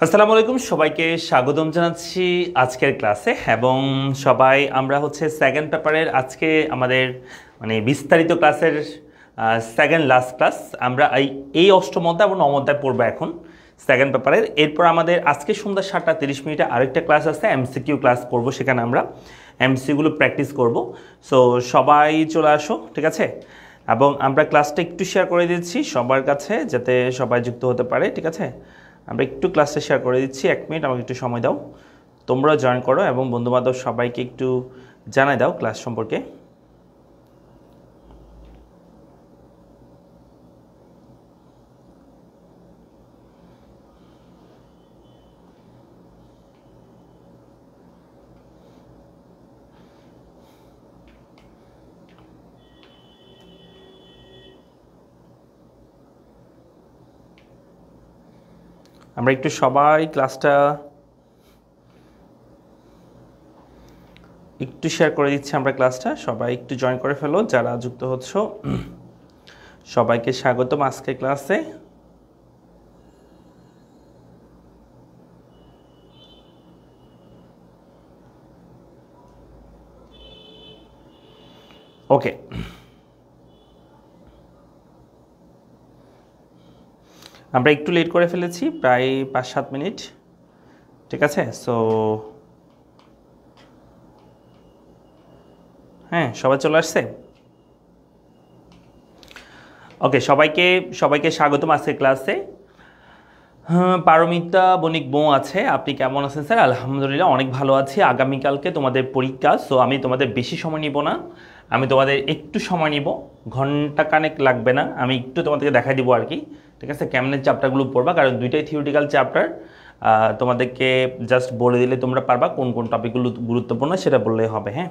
আসসালামু আলাইকুম সবাইকে স্বাগতম জানাচ্ছি আজকের ক্লাসে এবং সবাই আমরা হচ্ছে সেকেন্ড পেপারের আজকে আমাদের বিস্তারিত ক্লাসের সেকেন্ড লাস্ট ক্লাস আমরা এই অষ্টম অধ্যায় এবং নবম অধ্যায় পড়বো এখন সেকেন্ড পেপারের। এরপর আমাদের আজকে সন্ধ্যা 7:30 আরেকটা ক্লাস আছে, এমসিকিউ ক্লাস করব, সেখানে আমরা এমসিকিউগুলো প্র্যাকটিস করব। সো সবাই চলে আসো, ঠিক আছে? এবং আমরা ক্লাসটা একটু শেয়ার করে দিচ্ছি সবার কাছে যাতে সবাই যুক্ত হতে পারে, ঠিক আছে? আমরা একটু ক্লাসটা শেয়ার করে দিচ্ছি, 1 মিনিট আমাকে একটু সময় দাও। তোমরা জয়েন করো এবং বন্ধুবান্ধব সবাইকে একটু জানাই দাও ক্লাস সম্পর্কে। আমরা একটু সবাই ক্লাসটা একটু শেয়ার করে দিচ্ছি, আমরা ক্লাসটা সবাই একটু জয়েন করে ফেলো যারা যুক্ত হচ্ছ। সবাইকে স্বাগতম আজকে ক্লাসে। ওকে, আমরা একটু লেট করে ফেলেছি, প্রায় 5-7 মিনিট, ঠিক আছে? সো হ্যাঁ, সবাই চলে আসছে। ওকে, সবাইকে স্বাগতম আজকে ক্লাসে। পারমিতা বণিক বউ আছে, আপনি কেমন আছেন স্যার? আলহামদুলিল্লাহ অনেক ভালো আছি। আগামীকালকে তোমাদের পরীক্ষা, সো আমি তোমাদের বেশি সময় নিব না, আমি তোমাদের একটু সময় নিব, ঘন্টা কানেক লাগবে না, আমি একটু তোমাদেরকে দেখাই দিব আর কি, ঠিক আছে? কেমন চ্যাপ্টারগুলো পড়বা, কারণ দুইটাই থিওরিটিক্যাল চ্যাপ্টার। তোমাদেরকে জাস্ট বলে দিলে তোমরা পারবা কোন কোন টপিকগুলো গুরুত্বপূর্ণ সেটা বললেই হবে। হ্যাঁ,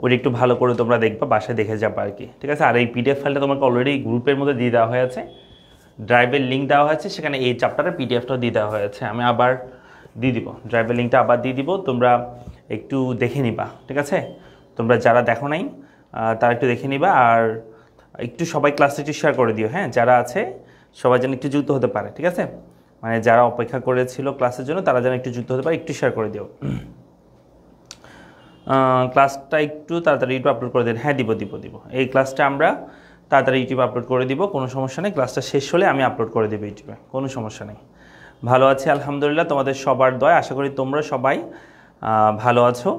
ওইটা একটু ভালো করে তোমরা দেখবা, বাসায় দেখে যাবা আর কি, ঠিক আছে? আর এই পিডিএফ ফাইলটা তোমাকে অলরেডি গ্রুপের মধ্যে দিয়ে দেওয়া হয়েছে, ড্রাইভের লিঙ্ক দেওয়া হয়েছে, সেখানে এই চ্যাপ্টারের পিডিএফটাও দিয়ে দেওয়া হয়েছে। আমি আবার দিয়ে দিব, ড্রাইভের লিঙ্কটা আবার দিয়ে দিব, তোমরা একটু দেখে নিবা, ঠিক আছে? তোমরা যারা দেখো নাই তারা একটু দেখে নিবা, আর একটু সবাই ক্লাসে একটু শেয়ার করে দিও। হ্যাঁ, যারা আছে সবাই যেন একটু যুক্ত হতে পারে, ঠিক আছে? যারা অপেক্ষা করেছিল ক্লাসের জন্য তারা যেন একটু যুক্ত হতে পারে, একটু শেয়ার করে দিও। ক্লাসটা একটু তাড়াতাড়ি ইউটিউব আপলোড করে দেন। হ্যাঁ, দিব। এই ক্লাসটা আমরা তাড়াতাড়ি ইউটিউব আপলোড করে দিব, কোনো সমস্যা নেই। ক্লাসটা শেষ হলে আমি আপলোড করে দেবো ইউটিউবে, কোনো সমস্যা নেই। ভালো আছি আলহামদুলিল্লাহ, তোমাদের সবার দয়, আশা করি তোমরা সবাই ভালো আছো।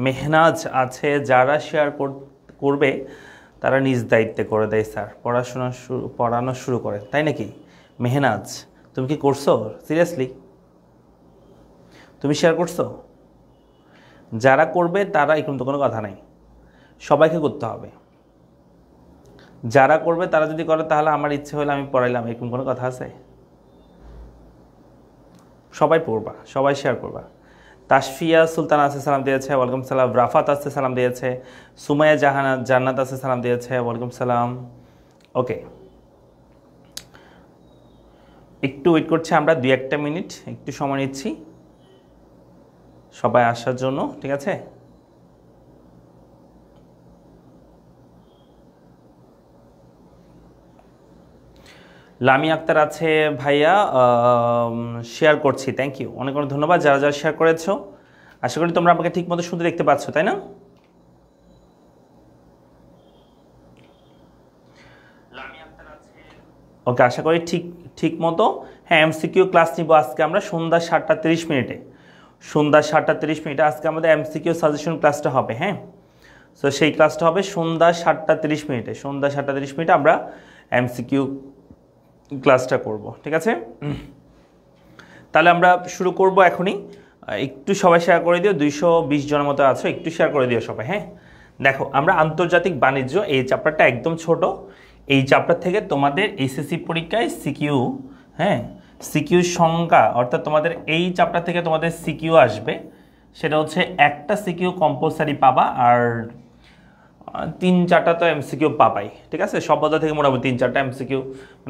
মেহনাজ আছে, যারা শেয়ার করবে তারা নিজ দায়িত্বে করে দেয় স্যার, পড়ানো শুরু করে, তাই নাকি? মেহনাজ, তুমি কি করছো? সিরিয়াসলি তুমি শেয়ার করছো? যারা করবে তারা, এখন তো কোনো কথা নাই, সবাইকে করতে হবে। যারা করবে তারা যদি করে তাহলে আমার ইচ্ছে হলে আমি পড়াইলাম, এরকম কোনো কথা আছে? সবাই পড়বা, সবাই শেয়ার করবা। তাশফিয়া সুলতান আছে, সালাম দিয়েছে, ওয়ালাইকুম সালাম। রাফাত আছে, সালাম দিয়েছে। সুমাইয়া জান্নাত আছে, সালাম দিয়েছে, ওয়ালাইকুম সালাম। ওকে, একটু ওয়েট করছি আমরা, 2-1 মিনিট একটু সময় নিচ্ছি সবাই আসার জন্য, ঠিক আছে? লামি আক্তার আছে, ভাইয়া শেয়ার করছি, থ্যাংক ইউ, অনেক অনেক ধন্যবাদ যারা যারা শেয়ার করেছো। আশা করি তোমরা আমাকে ঠিক মতো শুনতে দেখতে পাচ্ছ, তাই না? ওকে, আশা করি ঠিক মতো। হ্যাঁ, এমসিকিউ ক্লাস নিব আজকে আমরা সন্ধ্যা 7:30 সন্ধ্যা 7:30 আজকে আমাদের এমসিকিউ সাজেশন ক্লাসটা হবে। হ্যাঁ, সো সেই ক্লাসটা হবে সন্ধ্যা 7:30 সন্ধ্যা 7:30 আমরা এমসিকিউ ক্লাসটা করব, ঠিক আছে? তাহলে আমরা শুরু করব এখনই। একটু সবাই শেয়ার করে দিও, 220 জনের মতো আছো, একটু শেয়ার করে দিও সবাই। হ্যাঁ, দেখো আমরা আন্তর্জাতিক বাণিজ্য, এই চ্যাপ্টারটা একদম ছোট। এই চ্যাপ্টার থেকে তোমাদের এসএসসি পরীক্ষায় সিকিউ, হ্যাঁ, সিকিউ সংখ্যা, অর্থাৎ তোমাদের এই চ্যাপ্টার থেকে তোমাদের সিকিউ আসবে, সেটা হচ্ছে একটা সিকিউ কম্পালসারি পাবা, আর 3-4টা তো এমসিকিউ পাবাই, ঠিক আছে? সব অধ্যায় থেকে মোটামুটি 3-4টা এমসিকিউ,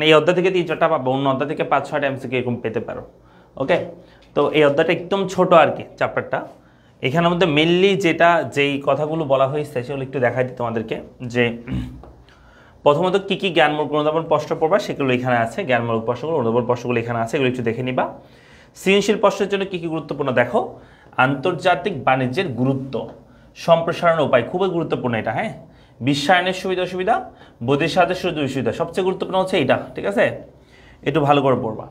এই অধ্যায় থেকে 3-4টা পাবো, অন্য অধ্যায় থেকে 5-6টা এমসিকিউ এরকম পেতে পারো। ওকে, তো এই অধ্যায়টা একদম ছোট আর কি চ্যাপ্টারটা। এখানের মধ্যে মেনলি যেই কথাগুলো বলা হয়েছে সেগুলো একটু দেখাই দিই তোমাদেরকে, যে প্রথমত কি কি জ্ঞানমূলক অনুধাবন প্রশ্ন পড়বা সেগুলো এখানে আছে, জ্ঞানমূলক প্রশ্নগুলো, অনুধাবন প্রশ্নগুলো এখানে আছে, এগুলো একটু দেখে নিবা। সৃজনশীল প্রশ্নের জন্য কী কী গুরুত্বপূর্ণ দেখো, আন্তর্জাতিক বাণিজ্যের গুরুত্ব, সম্প্রসারণ উপায়, খুবই গুরুত্বপূর্ণ এটা, হ্যাঁ, বিশ্বায়নের সুবিধা অসুবিধা, বৈদেশিক সাহায্যের সুযোগ সুবিধা, সবচেয়ে গুরুত্বপূর্ণ হচ্ছে এইটা, ঠিক আছে, একটু ভালো করে পড়বা।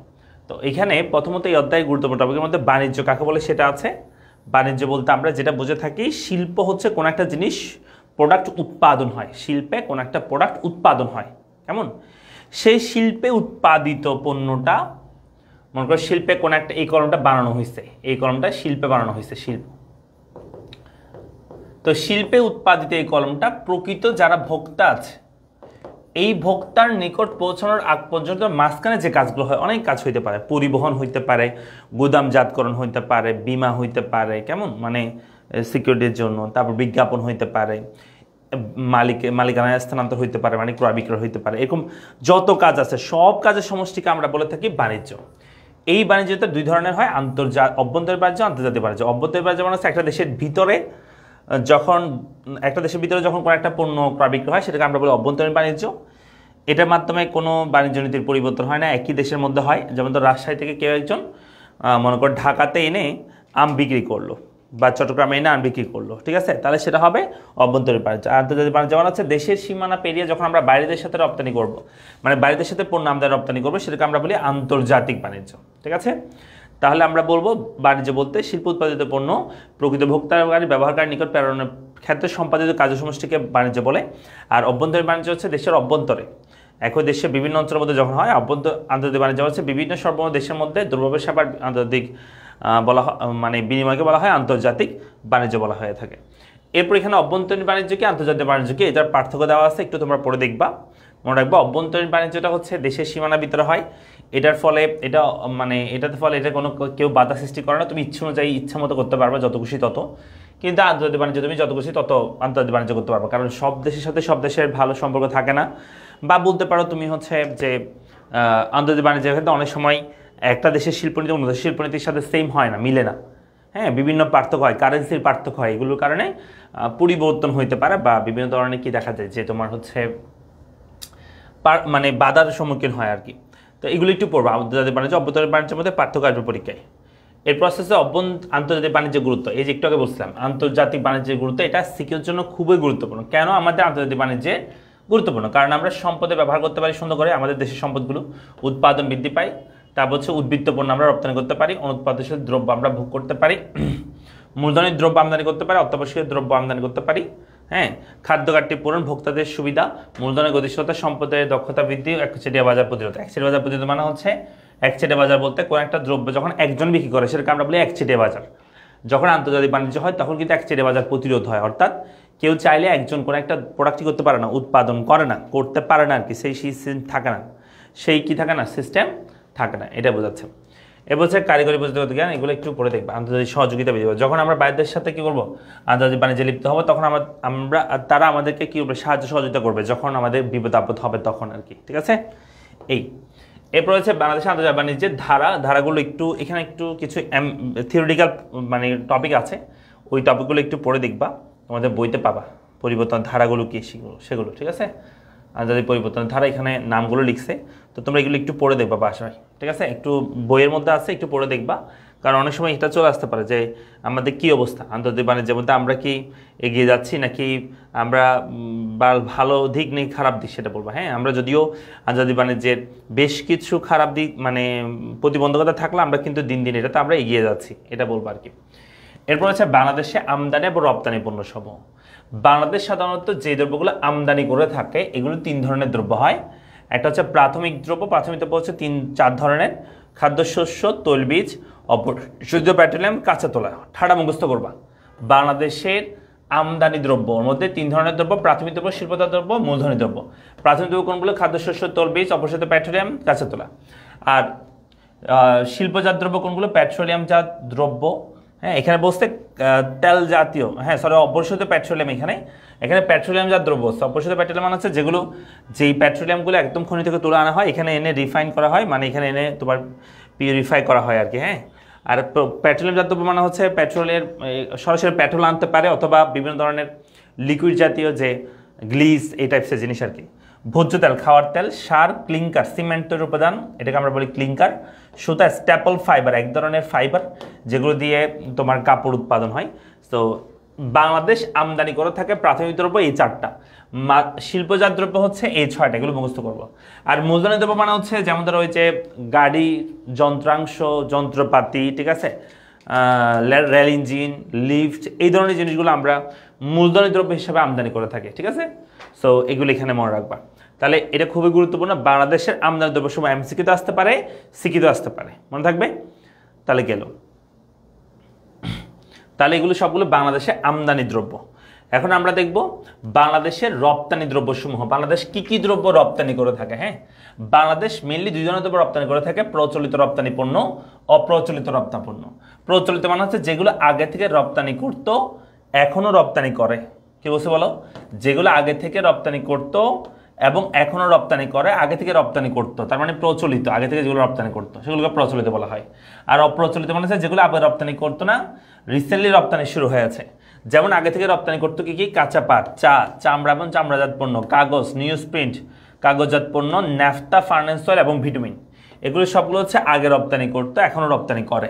তো এখানে প্রথমত এই অধ্যায় গুরুত্বপূর্ণ টপিকের মধ্যে বাণিজ্য কাকে বলে সেটা আছে। বাণিজ্য বলতে আমরা যেটা বুঝে থাকি, শিল্প হচ্ছে কোনো একটা জিনিস প্রোডাক্ট উৎপাদন হয়, শিল্পে কোনো একটা প্রোডাক্ট উৎপাদন হয়, কেমন, সেই শিল্পে উৎপাদিত পণ্যটা, মনে করো শিল্পে কোনো একটা, এই কলমটা বানানো হয়েছে, এই কলমটা শিল্পে বানানো হয়েছে, শিল্প, তো শিল্পে উৎপাদিত এই কলমটা প্রকৃত যারা ভোক্তা আছে, এই ভোক্তার নিকট পৌঁছানোর আগ পর্যন্ত মাঝখানে যে কাজগুলো হয়, অনেক কাজ হইতে পারে, পরিবহন হইতে পারে, গুদামজাতকরণ হইতে পারে, বীমা হইতে পারে, কেমন মানে সিকিউরিটির জন্য, তারপর বিজ্ঞাপন হইতে পারে, মালিকানায় স্থানান্তর হইতে পারে, মানে ক্রয় বিক্রয় হইতে পারে, এরকম যত কাজ আছে সব কাজের সমষ্টিকে আমরা বলে থাকি বাণিজ্য। এই বাণিজ্যটা দুই ধরনের হয়, অভ্যন্তরীণ বাণিজ্য, আন্তর্জাতিক বাণিজ্য। অভ্যন্তরীণ বাণিজ্য মানে হচ্ছে একটা দেশের ভিতরে, যখন একটা দেশের ভিতরে যখন কোনো একটা পণ্য ক্রয় বিক্রয় হয় সেটাকে আমরা বলি অভ্যন্তরীণ বাণিজ্য। এটার মাধ্যমে কোনো বাণিজ্য নীতির পরিবর্তন হয় না, একই দেশের মধ্যে হয়। যেমন তো রাজশাহী থেকে কেউ একজন মনে কর ঢাকাতে এনে আম বিক্রি করলো, বা চট্টগ্রামে এনে আম বিক্রি করলো, ঠিক আছে, তাহলে সেটা হবে অভ্যন্তরীণ বাণিজ্য। আন্তর্জাতিক বাণিজ্য যেমন হচ্ছে দেশের সীমানা পেরিয়ে যখন আমরা বাইরের সাথে রপ্তানি করব, মানে বাইরের সাথে পণ্য আমদানি রপ্তানি করবো, সেটাকে আমরা বলি আন্তর্জাতিক বাণিজ্য, ঠিক আছে। তাহলে আমরা বলবো বাণিজ্য বলতে শিল্প উৎপাদিত পণ্য প্রকৃত ভোক্তাকারী ব্যবহারকারীর নিকট প্রেরণের ক্ষেত্রে সম্পাদিত কার্যসমষ্টিকে বাণিজ্য বলে। আর অভ্যন্তরীণ বাণিজ্য হচ্ছে দেশের অভ্যন্তরে, একই দেশের বিভিন্ন অঞ্চলের মধ্যে যখন হয়। আন্তর্জাতিক বাণিজ্য হচ্ছে বিভিন্ন সর্বমোট দেশের মধ্যে দ্রব্য সেবার আন্তর্জাতিক বলা হয়, মানে বিনিময়কে বলা হয় আন্তর্জাতিক বাণিজ্য বলা হয়ে থাকে। এরপর এখানে অভ্যন্তরীণ বাণিজ্য কি আন্তর্জাতিক বাণিজ্য কি, এটার পার্থক্য দেওয়া আছে, একটু তোমরা পড়ে দেখবা, মনে রাখবা। অভ্যন্তরীণ বাণিজ্যটা হচ্ছে দেশের সীমানার ভিতরে হয়, এটার ফলে এটা মানে এটার ফলে এটা কোনো কেউ বাধা সৃষ্টি করে না, তুমি ইচ্ছে অনুযায়ী ইচ্ছা মতো করতে পারবে, যত খুশি তত। কিন্তু আন্তর্জাতিক বাণিজ্য তুমি যত খুশি তত আন্তর্জাতিক বাণিজ্য করতে পারবে, কারণ সব দেশের সাথে সব দেশের ভালো সম্পর্ক থাকে না। বা বলতে পারো তুমি হচ্ছে যে আন্তর্জাতিক বাণিজ্যের ক্ষেত্রে অনেক সময় একটা দেশের শিল্পনীতি অন্য দেশের শিল্পনীতির সাথে সেম হয় না, মিলে না, হ্যাঁ, বিভিন্ন পার্থক্য হয়, কারেন্সির পার্থক্য হয়, এগুলোর কারণে পরিবর্তন হইতে পারে, বা বিভিন্ন ধরনের কি দেখা যায় যে তোমার হচ্ছে মানে বাধার সম্মুখীন হয় আর কি। তো এগুলো একটু পড়বো, আন্তর্জাতিক বাণিজ্য অভ্যন্তরীণ বাণিজ্যের মধ্যে পার্থক্য আসবে পরীক্ষায়। এর প্রসেসে আন্তর্জাতিক বাণিজ্যের গুরুত্ব, এই যে একটু আগে বলছিলাম আন্তর্জাতিক বাণিজ্যের গুরুত্ব, এটা সিকিউর জন্য খুবই গুরুত্বপূর্ণ। কেন আমাদের আন্তর্জাতিক বাণিজ্যে গুরুত্বপূর্ণ? কারণ আমরা সম্পদে ব্যবহার করতে পারি সুন্দর করে, আমাদের দেশের সম্পদগুলো উৎপাদন বৃদ্ধি পায়, তারপর হচ্ছে উদ্বৃত্ত পণ্য আমরা রপ্তানি করতে পারি, অনুৎপাদিত দ্রব্য আমরা ভোগ করতে পারি, মূলধনী দ্রব্য আমদানি করতে পারি, অত্যাবশ্যকীয় দ্রব্য আমদানি করতে পারি, হ্যাঁ, খাদ্য ঘাটতি পূরণ, ভোক্তাদের সুবিধা, মূলধনের গতিশীলতা, সম্পদের দক্ষতা বৃদ্ধি, একচেটিয়া বাজার প্রতিরোধ। একচেটিয়া বাজার প্রতিরোধ মানে হচ্ছে, একচেটিয়া বাজার বলতে কোনো একটা দ্রব্য যখন একজন বিক্রি করে সেটাকে আমরা বলি একচেটিয়া বাজার। যখন আন্তর্জাতিক বাণিজ্য হয় তখন কিন্তু একচেটিয়া বাজার প্রতিরোধ হয়, অর্থাৎ কেউ চাইলে একজন কোনো একটা প্রোডাক্টই করতে পারে না, উৎপাদন করে না, করতে পারে না আর কি, সেই সিস্টেম থাকে না, সেই কি থাকে না, সিস্টেম থাকে না, এটা বোঝাচ্ছে। এবার হচ্ছে কারিগরি প্রযুক্তিগত জ্ঞান, এগুলো একটু পড়ে দেখবা। আন্তর্জাতিক সহযোগিতা বৃদ্ধি পাবে, যখন আমরা বাইরের সাথে কী করবো, আন্তর্জাতিক বাণিজ্যে লিপ্ত হবো, তখন আমরা তারা আমাদেরকে কী করবে, সাহায্য সহযোগিতা করবে, যখন আমাদের বিপদ আপদ হবে তখন আর কি, ঠিক আছে। এরপর হচ্ছে বাংলাদেশের আন্তর্জাতিক বাণিজ্যের ধারাগুলো একটু, এখানে একটু কিছু থিওরিটিক্যাল মানে টপিক আছে, ওই টপিকগুলো একটু পড়ে দেখবা, তোমাদের বইতে পাবা পরিবর্তন ধারাগুলো কী সেগুলো, ঠিক আছে। আন্তর্জাতিক পরিবর্তনের ধারা এখানে নামগুলো লিখছে, তো তোমরা এগুলো একটু পড়ে দেখবা বাসায়, ঠিক আছে, একটু বইয়ের মধ্যে আছে, একটু পড়ে দেখবা। কারণ অনেক সময় এটা চলে আসতে পারে যে আমাদের কি অবস্থা আন্তর্জাতিক বাণিজ্যের মধ্যে, আমরা কি এগিয়ে যাচ্ছি নাকি আমরা ভালো দিক নেই খারাপ দিক সেটা বলবো। হ্যাঁ, আমরা যদিও আন্তর্জাতিক বাণিজ্যের বেশ কিছু খারাপ দিক মানে প্রতিবন্ধকতা থাকলে আমরা কিন্তু দিন দিন এটাতে আমরা এগিয়ে যাচ্ছি, এটা বলবো আর কি। এরপর হচ্ছে বাংলাদেশে আমদানি এবং রপ্তানি পণ্য সমূহ। বাংলাদেশ সাধারণত যে দ্রব্যগুলো আমদানি করে থাকে এগুলো 3 ধরনের দ্রব্য হয়। একটা হচ্ছে প্রাথমিক দ্রব্য হচ্ছে 3-4 ধরনের, খাদ্যশস্য, তৈলবীজ, অপরিশোধিত পেট্রোলিয়াম, কাঁচা তোলা। ঠাড়া মুখস্থ করবা, বাংলাদেশের আমদানি দ্রব্য ওর মধ্যে 3 ধরনের দ্রব্য, প্রাথমিক দ্রব্য, শিল্পজাত দ্রব্য, মূলধনী দ্রব্য। প্রাথমিক দ্রব্য কোনগুলো? খাদ্যশস্য, তৈলবীজ, অপরিশোধিত পেট্রোলিয়াম, কাঁচা তোলা। আর শিল্পজাত দ্রব্য কোনগুলো? পেট্রোলিয়ামজাত দ্রব্য, হ্যাঁ, এখানে বলতে তেল জাতীয়, হ্যাঁ সরি অপরিশোধিত পেট্রোলিয়াম, এখানে পেট্রোলিয়ামজাত দ্রব্য। অপরিশোধিত পেট্রোলিয়াম মানে হচ্ছে যেই পেট্রোলিয়ামগুলো একদম খনি থেকে তুলে আনা হয়, এখানে এনে রিফাইন করা হয়, মানে এখানে এনে তোমার পিউরিফাই করা হয় আর কি, হ্যাঁ। আর পেট্রোলিয়ামজাত দ্রব্য মানে হচ্ছে পেট্রোলের সরাসরি পেট্রোল আনতে পারে, অথবা বিভিন্ন ধরনের লিকুইড জাতীয় যে গ্লিস এই টাইপসের জিনিস আর কি। ভোজ্য তেল, খাওয়ার তেল, সার, ক্লিংকার, সিমেন্ট তৈরির উপাদান, এটাকে আমরা বলি ক্লিংকার, সুতা, স্ট্যাপল ফাইবার, এক ধরনের ফাইবার যেগুলো দিয়ে তোমার কাপড় উৎপাদন হয়। তো বাংলাদেশ আমদানি করে থাকে প্রাথমিক দ্রব্য এই 4টা, শিল্পজাত দ্রব্য হচ্ছে এই 6টা, এগুলো মুখস্থ করবো। আর মূলধনী দ্রব্য মানে হচ্ছে যেমন ধরো ওই যে গাড়ি, যন্ত্রাংশ, যন্ত্রপাতি, ঠিক আছে, রেল ইঞ্জিন, লিফট, এই ধরনের জিনিসগুলো আমরা মূলধনী দ্রব্য হিসেবে আমদানি করে থাকি, ঠিক আছে। সো এগুলো এখানে মনে রাখবা। তাহলে এটা খুবই গুরুত্বপূর্ণ, বাংলাদেশের আমদানি দ্রব্য সময় এমসিকিউতে আসতে পারে, সিকিউতে আসতে পারে, মনে থাকবে। তাহলে গেল, তাহলে এগুলো সবগুলো বাংলাদেশের আমদানি দ্রব্য। এখন আমরা দেখব বাংলাদেশের রপ্তানি দ্রব্যসমূহ, বাংলাদেশ কি কি দ্রব্য রপ্তানি করে থাকে। হ্যাঁ, বাংলাদেশ মেইনলি 2 ধরনের দ্রব্য রপ্তানি করে থাকে, প্রচলিত রপ্তানি পণ্য, অপ্রচলিত রপ্তানি পণ্য। প্রচলিত মানে হচ্ছে যেগুলো আগে থেকে রপ্তানি করতো এখনো রপ্তানি করে, কি বলছে বলো, যেগুলো আগে থেকে রপ্তানি করতো এবং এখনো রপ্তানি করে, আগে থেকে রপ্তানি করতো, তার মানে প্রচলিত, আগে থেকে যেগুলো রপ্তানি করতো সেগুলোকে প্রচলিত বলা হয়। আর অপ্রচলিত মানে হচ্ছে যেগুলো আগে রপ্তানি করতো না, রিসেন্টলি রপ্তানি শুরু হয়েছে। যেমন আগে থেকে রপ্তানি করতো কি কি, কাঁচা পাট, চা, চামড়া এবং চামড়াজাত পণ্য, কাগজ, নিউজ প্রিন্ট, কাগজজাত পণ্য, ন্যাফতা, ফার্নেস অয়েল এবং ভিটামিন, এগুলো সবগুলো হচ্ছে আগে রপ্তানি করতো, এখনো রপ্তানি করে,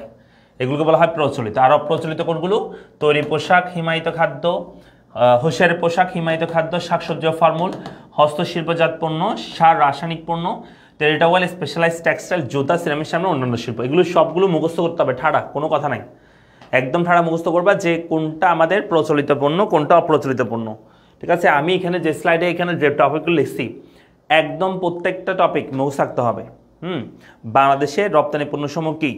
এগুলোকে বলা হয় প্রচলিত। আর অপ্রচলিত কোনগুলো, তৈরি পোশাক, হিমায়িত খাদ্য, হোশিয়ারের পোশাক, হিমায়িত খাদ্য, শাকসবজি ও ফলমূল, হস্তশিল্পজাত পণ্য, সার, রাসায়নিক পণ্য, টেরিটরিয়াল, স্পেশালাইজ টেক্সটাইল, জুতা, সিরামিক সামনে অন্যান্য শিল্প, এগুলো সবগুলো মুখস্থ করতে হবে, ঠাড়া, কোনো কথা নাই, একদম ঠাড়া মুখস্থ করবা যে কোনটা আমাদের প্রচলিত পণ্য, কোনটা অপ্রচলিত পণ্য, ঠিক আছে। আমি এখানে যে স্লাইডে এখানে যে টপিকগুলো লিখছি একদম প্রত্যেকটা টপিক মুখস্থ রাখতে হবে। বাংলাদেশে রপ্তানি পণ্যসমূহ কি,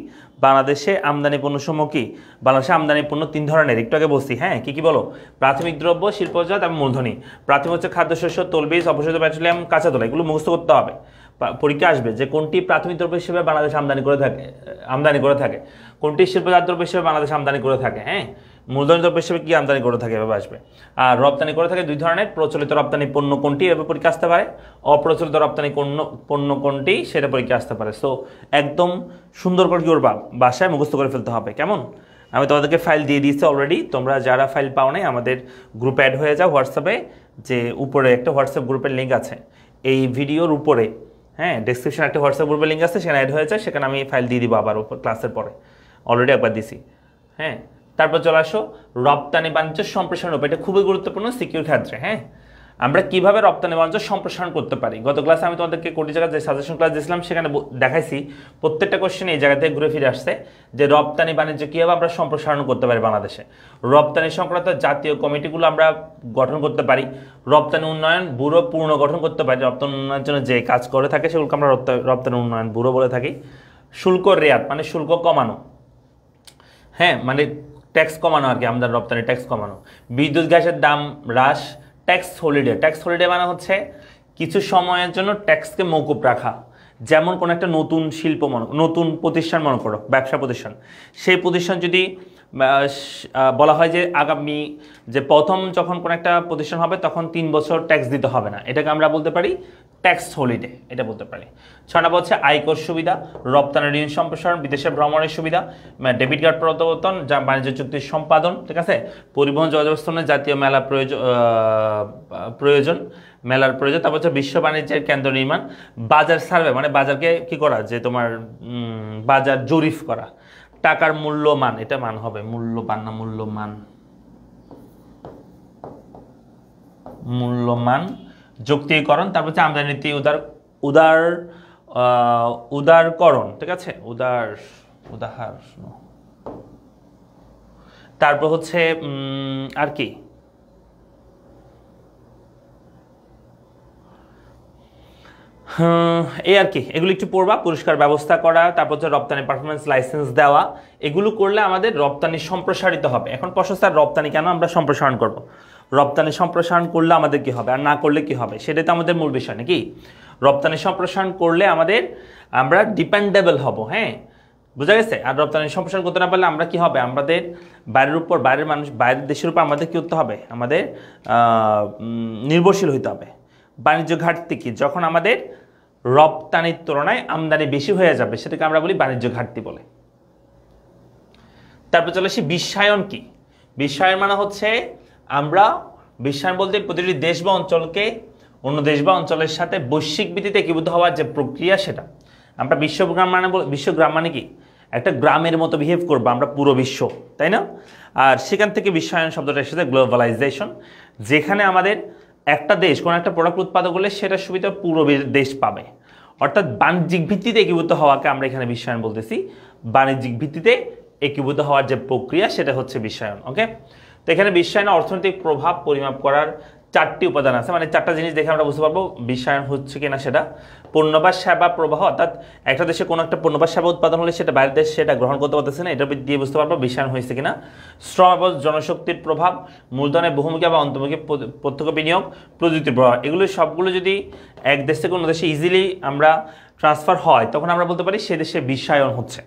বাংলাদেশে আমদানি পণ্যসমূহ কি, বাংলাদেশে আমদানি পণ্য 3 ধরনের, একটু আগে বলছি। হ্যাঁ, কি কি বলো, প্রাথমিক দ্রব্য, শিল্পজাত এবং মূলধনী। প্রাথমিক হচ্ছে খাদ্যশস্য, তৈলবীজ, অপরিশোধিত পেট্রোলিয়াম, কাঁচা তেল, এগুলো মুখস্থ করতে হবে। পরীক্ষা আসবে যে কোনটি প্রাথমিক দ্রব্য হিসেবে বাংলাদেশ আমদানি করে থাকে, কোনটি শিল্পজাত দ্রব্য হিসেবে বাংলাদেশ আমদানি করে থাকে। হ্যাঁ, মূলধনী দ্রব্য হিসেবে কি আমদানি করে থাকে, এভাবে আসবে। আর রপ্তানি করে থাকে 2 ধরনের, প্রচলিত রপ্তানি পণ্য কোনটি, এভাবে পরীক্ষা আসতে পারে, অপ্রচলিত রপ্তানি পণ্য কোনটি, সেটা পরীক্ষা আসতে পারে। সো একদম সুন্দর করে কি করবা, বাসায় মুখস্থ করে ফেলতে হবে, কেমন। আমি তোমাদেরকে ফাইল দিয়ে দিয়েছি অলরেডি, তোমরা যারা ফাইল পাও নাই আমাদের গ্রুপে অ্যাড হয়ে যাও হোয়াটসঅ্যাপে, যে উপরে একটা হোয়াটসঅ্যাপ গ্রুপের লিঙ্ক আছে এই ভিডিওর উপরে। হ্যাঁ, ডেসক্রিপশনে একটা হোয়াটসঅ্যাপ গ্রুপের লিঙ্ক আছে, সেখানে অ্যাড হয়ে যায়, সেখানে আমি ফাইল দিয়ে দিব আবার ক্লাসের পরে, অলরেডি একবার দিছি। হ্যাঁ, তারপর চলে আসো রপ্তানি বাণিজ্য সম্প্রসারণ উপায়, এটা খুবই গুরুত্বপূর্ণ সিকিউর ক্ষেত্রে। হ্যাঁ, আমরা কিভাবে রপ্তানি বাণিজ্য সম্প্রসারণ করতে পারি, গত ক্লাসে আমি তোমাদেরকে কোটি জায়গায় যে সাজেশন ক্লাস দিয়েছিলাম সেখানে দেখাইছি, প্রত্যেকটা কোশ্চেন এই জায়গা থেকে ঘুরে ফিরে আসছে যে রপ্তানি বাণিজ্য কীভাবে আমরা সম্প্রসারণ করতে পারি বাংলাদেশে। রপ্তানি সংক্রান্ত জাতীয় কমিটিগুলো আমরা গঠন করতে পারি, রপ্তানি উন্নয়ন ব্যুরো পূর্ণ গঠন করতে পারি, রপ্তানি উন্নয়নের জন্য যে কাজ করে থাকে সেগুলোকে আমরা রপ্তানি উন্নয়ন ব্যুরো বলে থাকি। শুল্ক রেয়াত মানে শুল্ক কমানো, হ্যাঁ মানে ট্যাক্স কমানো আর কি, আমাদের রপ্তানি ট্যাক্স কমানো। বিদ্যুৎ গ্যাসের দাম হ্রাস, ট্যাক্স হলিডে, ট্যাক্স হলিডে মানে হচ্ছে কিছু সময়ের জন্য ট্যাক্সকে মৌকুব রাখা। যেমন কোনো একটা নতুন শিল্প নতুন প্রতিষ্ঠান মনে করো, ব্যবসা প্রতিষ্ঠান, সেই প্রতিষ্ঠান যদি বলা হয় যে আগামী যে প্রথম যখন কোনো একটা প্রতিষ্ঠান হবে তখন 3 বছর ট্যাক্স দিতে হবে না, এটাকে আমরা বলতে পারি ট্যাক্স হলিডে, এটা বলতে পারি। 6 নম্বর হচ্ছে আয়কর সুবিধা, রপ্তানি ঋণ সম্প্রসারণ, বিদেশে ভ্রমণের সুবিধা, ডেবিট কার্ড প্রবর্তন, যা বাণিজ্য চুক্তির সম্পাদন, ঠিক আছে, পরিবহন যোগাযোগ জাতীয় মেলা প্রয়োজন, মেলার প্রয়োজন। তারপর হচ্ছে বিশ্ব বাণিজ্যের কেন্দ্র নির্মাণ, বাজার সার্ভে মানে বাজারকে কি করা, যে তোমার বাজার জরিপ করা, টাকার মূল্যমান, এটা মান হবে মূল্যবান না মূল্যমান, মূল্যমান, যুক্তিকরণ। তারপর হচ্ছে আমদানি নীতি উদারকরণ, ঠিক আছে, উদাহার। তারপর হচ্ছে আর কি, এই আর কি, এগুলো একটু পড়বা, পুরস্কার ব্যবস্থা করা, তারপর হচ্ছে রপ্তানি পারফরমেন্স লাইসেন্স দেওয়া, এগুলো করলে আমাদের রপ্তানি সম্প্রসারিত হবে। এখন প্রশ্ন স্যার রপ্তানি কেন আমরা সম্প্রসারণ করব, রপ্তানি সম্প্রসারণ করলে আমাদের কি হবে আর না করলে কি হবে, সেটাই তো আমাদের মূল বিষয় নাকি। রপ্তানি সম্প্রসারণ করলে আমরা ডিপেন্ডেবল হব, হ্যাঁ বোঝা গেছে। আর রপ্তানি সম্প্রসারণ করতে না পারলে আমরা কি হবে, আমাদের বাইরের দেশের উপর আমাদের কি করতে হবে, আমাদের নির্ভরশীল হইতে হবে। বাণিজ্য ঘাটতি কি, যখন আমাদের রপ্তানির তুলনায় আমদানি বেশি হয়ে যাবে সেটাকে আমরা বলি বাণিজ্য ঘাটতি বলে। তারপর চলে আসি বিশ্বায়ন কি, বিশ্বায়ন মানে হচ্ছে আমরা বিশ্বায়ন বলতে প্রতিটি দেশ বা অঞ্চলকে অন্য দেশ বা অঞ্চলের সাথে বৈশ্বিক ভিত্তিতে একীভূত হওয়ার যে প্রক্রিয়া সেটা। আমরা বিশ্বগ্রাম মানে কি, একটা গ্রামের মতো বিহেভ করবো আমরা পুরো বিশ্ব, তাই না? আর সেখান থেকে বিশ্বায়ন শব্দটা এসেছে গ্লোবালাইজেশন, যেখানে আমাদের একটা দেশ কোনো একটা প্রোডাক্ট উৎপাদন করলে সেটার সুবিধা পুরো দেশ পাবে। অর্থাৎ বাণিজ্যিক ভিত্তিতে একীভূত হওয়াকে আমরা এখানে বিশ্বায়ন বলতেছি। বাণিজ্যিক ভিত্তিতে একীভূত হওয়ার যে প্রক্রিয়া সেটা হচ্ছে বিশ্বায়ন। ওকে, তো এখানে বিশ্বায়নে অর্থনৈতিক প্রভাব পরিমাপ করার 4টি উপাদান আছে, মানে 4টা জিনিস দেখে আমরা বুঝতে পারবো বিশ্বায়ন হচ্ছে কিনা সেটা। পণ্য বা সেবা প্রবাহ, অর্থাৎ একটা দেশে কোনো একটা পণ্য বা সেবা উৎপাদন হলে সেটা বাইরের দেশ সেটা গ্রহণ করতে পারতেছে না, এটা দিয়ে বুঝতে পারবো বিশ্বায়ন হয়েছে কিনা। শ্রম এবং জনশক্তির প্রভাব, মূলধনের বহুমুখী বা অন্তর্মুখী প্রত্যক্ষ বিনিয়োগ, প্রযুক্তির প্রভাব, এগুলো সবগুলো যদি এক দেশ থেকে অন্য দেশে ইজিলি আমরা ট্রান্সফার হয় তখন আমরা বলতে পারি সে দেশে বিশ্বায়ন হচ্ছে।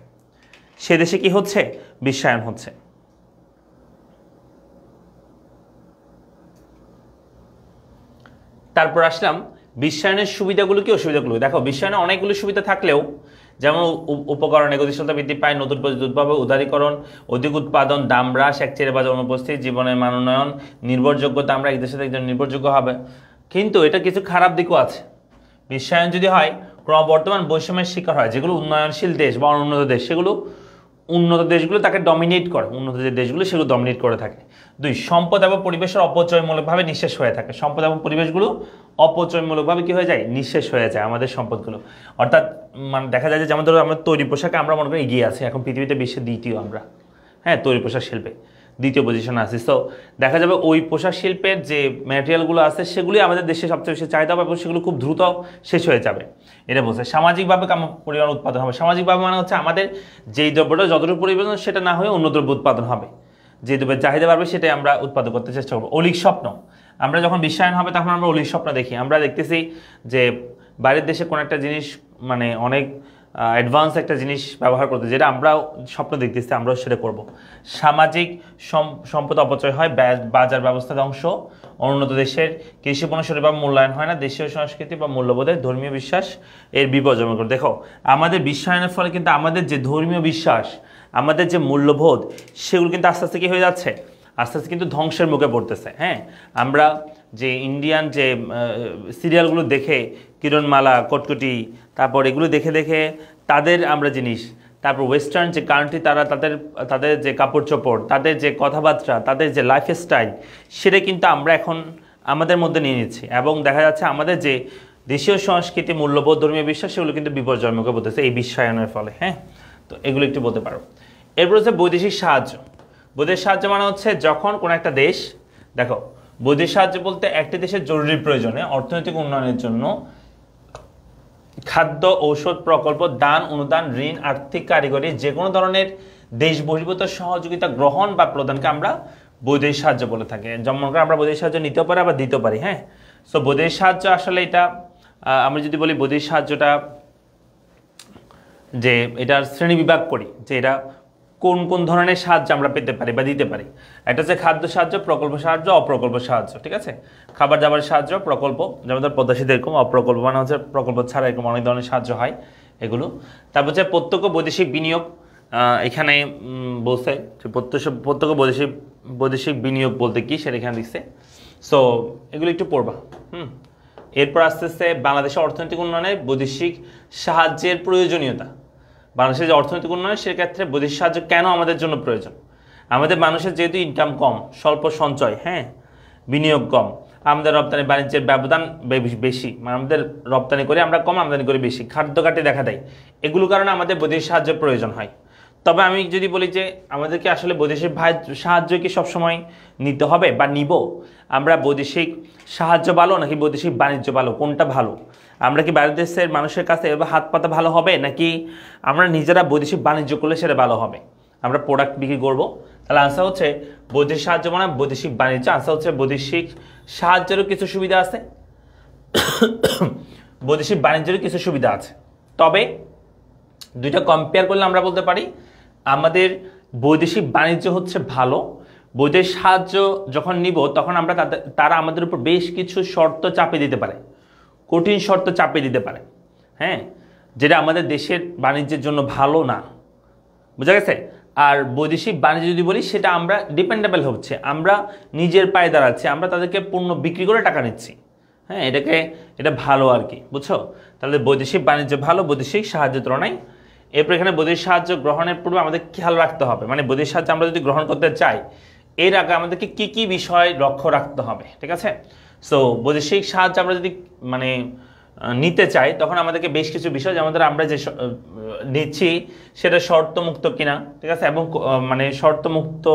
সে দেশে কি হচ্ছে? বিশ্বায়ন হচ্ছে। তারপর আসলাম বিশ্বায়নের সুবিধাগুলো কি অসুবিধাগুলো। দেখো, বিশ্বায়নে অনেকগুলো সুবিধা থাকলেও, যেমন উপকরণে গতিশীলতা বৃদ্ধি পায়, নতুন প্রযুক্তি উদ্ভাবন, উদারীকরণ, অধিক উৎপাদন, দাম হ্রাস, একচেটিয়া বাজার অনুপস্থিত, জীবনের মান উন্নয়ন, নির্ভরযোগ্যতা, আমরা এক দেশের একজন নির্ভরযোগ্য হবে। কিন্তু এটা কিছু খারাপ দিকও আছে। বিশ্বায়ন যদি হয় ক্রমবর্ধমান বৈষম্যের শিকার হয়, যেগুলো উন্নয়নশীল দেশ বা অনুন্নত দেশ, সেগুলো উন্নত দেশগুলো তাকে ডমিনেট করে, উন্নত যে দেশগুলো সেগুলো ডমিনেট করে থাকে। 2, সম্পদ এবং পরিবেশের অপচয়মূলকভাবে নিঃশেষ হয়ে থাকে। সম্পদ এবং পরিবেশগুলো অপচয়মূলকভাবে কি হয়ে যায়? নিঃশেষ হয়ে যায় আমাদের সম্পদগুলো। অর্থাৎ মানে দেখা যায় যে যেমন ধরো আমরা তৈরি পোশাকে আমরা মনে করি এগিয়ে আছি, এখন পৃথিবীতে বিশ্বের দ্বিতীয় আমরা, হ্যাঁ, তৈরি পোশাক শিল্পে দ্বিতীয় পজিশনে আছি। সো দেখা যাবে ওই পোশাক শিল্পের যে ম্যাটেরিয়ালগুলো আছে সেগুলি আমাদের দেশে সবচেয়ে বেশি চাহিদা হবে এবং সেগুলো খুব দ্রুত শেষ হয়ে যাবে। এটা বলছে সামাজিকভাবে পরিমাণ উৎপাদন হবে। সামাজিকভাবে মানে হচ্ছে আমাদের যেই দ্রব্যটা যতটুকু প্রয়োজন সেটা না হয়ে অন্য দ্রব্য উৎপাদন হবে, যে দ্রব্যের চাহিদা বাড়বে সেটাই আমরা উৎপাদন করতে চেষ্টা করবো। অলিক স্বপ্ন, আমরা যখন বিশ্বায়ন হবে তখন আমরা অলিক স্বপ্ন দেখি। আমরা দেখতেছি যে বাইরের দেশে কোনো একটা জিনিস মানে অনেক অ্যাডভান্স একটা জিনিস ব্যবহার করতে, যেটা আমরাও স্বপ্ন দেখতেছি আমরাও সেটা করব। সামাজিক সম্পদ অপচয় হয়, বাজার ব্যবস্থা ধ্বংস, অনুন্নত দেশের কৃষি পণ্য সঠিকভাবে মূল্যায়ন হয় না, দেশীয় সংস্কৃতি বা মূল্যবোধের ধর্মীয় বিশ্বাস এর বিপর্যয় করে। দেখো, আমাদের বিশ্বায়নের ফলে কিন্তু আমাদের যে ধর্মীয় বিশ্বাস, আমাদের যে মূল্যবোধ, সেগুলো কিন্তু আস্তে আস্তে কী হয়ে যাচ্ছে? আস্তে আস্তে কিন্তু ধ্বংসের মুখে পড়তেছে। হ্যাঁ, আমরা যে ইন্ডিয়ান যে সিরিয়ালগুলো দেখে, কিরণমালা, কটকটি, তারপর এগুলো দেখে দেখে তাদের আমরা জিনিস, তারপর ওয়েস্টার্ন যে কান্ট্রি তারা তাদের যে কাপড় চোপড়, তাদের যে কথাবার্তা, তাদের যে লাইফস্টাইল, সেটা কিন্তু আমরা এখন আমাদের মধ্যে নিয়ে নিচ্ছি এবং দেখা যাচ্ছে আমাদের যে দেশীয় সংস্কৃতি, মূল্যবোধ, ধর্মীয় বিশ্বাস, সেগুলো কিন্তু বিপর্যয়ের মুখে পড়তেছে এই বিশ্বায়নের ফলে। হ্যাঁ, তো এগুলো একটু বলতে পারো। এরপর হচ্ছে বৈদেশিক সাহায্য। বৈদেশিক সাহায্য মানে হচ্ছে যখন কোনো একটা দেশ, দেখো বৈদেশিক সাহায্য বলতে একটি দেশের জরুরি প্রয়োজনে অর্থনৈতিক উন্নয়নের জন্য খাদ্য, ঔষধ, প্রকল্প, দান, অনুদান, ঋণ, আর্থিক, কারিগরি যে কোনো ধরনের দেশ বহির্ভূত সহযোগিতা গ্রহণ বা প্রদানকে আমরা বৈদেশিক সাহায্য বলে থাকি। যেমন করে আমরা বৈদেশিক সাহায্য নিতেও পারি আবার দিতেও পারি। হ্যাঁ, সো বৈদেশিক সাহায্য আসলে এটা আমরা যদি বলি বৈদেশিক সাহায্যটা যে এটার শ্রেণী বিভাগ করি যে এটা কোন কোন ধরনের সাহায্য আমরা পেতে পারি বা দিতে পারি। একটা হচ্ছে খাদ্য সাহায্য, প্রকল্প সাহায্য, অপ্রকল্প সাহায্য। ঠিক আছে, খাবার দাবার সাহায্য, প্রকল্প, যেমন ধর পদ্মা সেতু এরকম, অপ্রকল্প মানে হচ্ছে প্রকল্প ছাড়া এরকম অনেক ধরনের সাহায্য হয় এগুলো। তারপর হচ্ছে প্রত্যক্ষ বৈদেশিক বিনিয়োগ। এখানে বলছে যে প্রত্যক্ষ বৈদেশিক বিনিয়োগ বলতে কি সেটা এখানে দিচ্ছে। সো এগুলো একটু পড়বা। এরপর আস্তে আস্তে বাংলাদেশের অর্থনৈতিক উন্নয়নে বৈদেশিক সাহায্যের প্রয়োজনীয়তা। বাংলাদেশের যে অর্থনৈতিক উন্নয়ন সেক্ষেত্রে বৈদেশিক সাহায্য কেন আমাদের জন্য প্রয়োজন? আমাদের মানুষের যেহেতু ইনকাম কম, স্বল্প সঞ্চয়, হ্যাঁ, বিনিয়োগ কম, আমাদের রপ্তানি বাণিজ্যের ব্যবধান বেশি, মানে আমাদের রপ্তানি করে আমরা কম, আমদানি করে বেশি, খাদ্য ঘাটতি দেখা দেয়, এগুলো কারণে আমাদের বৈদেশিক সাহায্যের প্রয়োজন হয়। তবে আমি যদি বলি যে আমাদেরকে আসলে বৈদেশিক সাহায্য কি সবসময় নিতে হবে বা নিব? আমরা বৈদেশিক সাহায্য ভালো নাকি বৈদেশিক বাণিজ্য ভালো, কোনটা ভালো? আমরা কি বাইরের দেশের মানুষের কাছে এভাবে হাত পাতা ভালো হবে, নাকি আমরা নিজেরা বৈদেশিক বাণিজ্য করলে সেটা ভালো হবে, আমরা প্রোডাক্ট বিক্রি করব? তাহলে আনসার হচ্ছে বৈদেশিক সাহায্য মানে বৈদেশিক বাণিজ্য। আনসার হচ্ছে বৈদেশিক সাহায্যেরও কিছু সুবিধা আছে, বৈদেশিক বাণিজ্যেরও কিছু সুবিধা আছে। তবে দুইটা কম্পেয়ার করলে আমরা বলতে পারি আমাদের বৈদেশিক বাণিজ্য হচ্ছে ভালো। বৈদেশিক সাহায্য যখন নিব তখন আমরা তারা আমাদের উপর বেশ কিছু শর্ত চাপিয়ে দিতে পারে, কঠিন শর্ত চাপিয়ে দিতে পারে, হ্যাঁ, যেটা আমাদের দেশের বাণিজ্যের জন্য ভালো না। বুঝা গেছে? আর বৈদেশিক বাণিজ্য যদি বলি সেটা আমরা ডিপেন্ডেবল হচ্ছে, আমরা নিজের পায়ে দাঁড়াচ্ছি, আমরা তাদেরকে পণ্য বিক্রি করে টাকা নিচ্ছি, হ্যাঁ, এটা ভালো আর কি, বুঝছো? তাহলে বৈদেশিক বাণিজ্য ভালো বৈদেশিক সাহায্যের তুলনায়। এরপর এখানে বৈদেশিক সাহায্য গ্রহণের পূর্বে আমাদের খেয়াল রাখতে হবে, মানে বৈদেশিক সাহায্য আমরা যদি গ্রহণ করতে চাই এর আগে আমাদেরকে কি কি বিষয় লক্ষ্য রাখতে হবে, ঠিক আছে? সো বৈদেশিক সাহায্য আমরা যদি মানে নিতে চাই তখন আমাদেরকে বেশ কিছু বিষয়, যেমন আমরা যে নিচ্ছি সেটা শর্তমুক্ত কিনা, ঠিক আছে, এবং মানে শর্তমুক্ত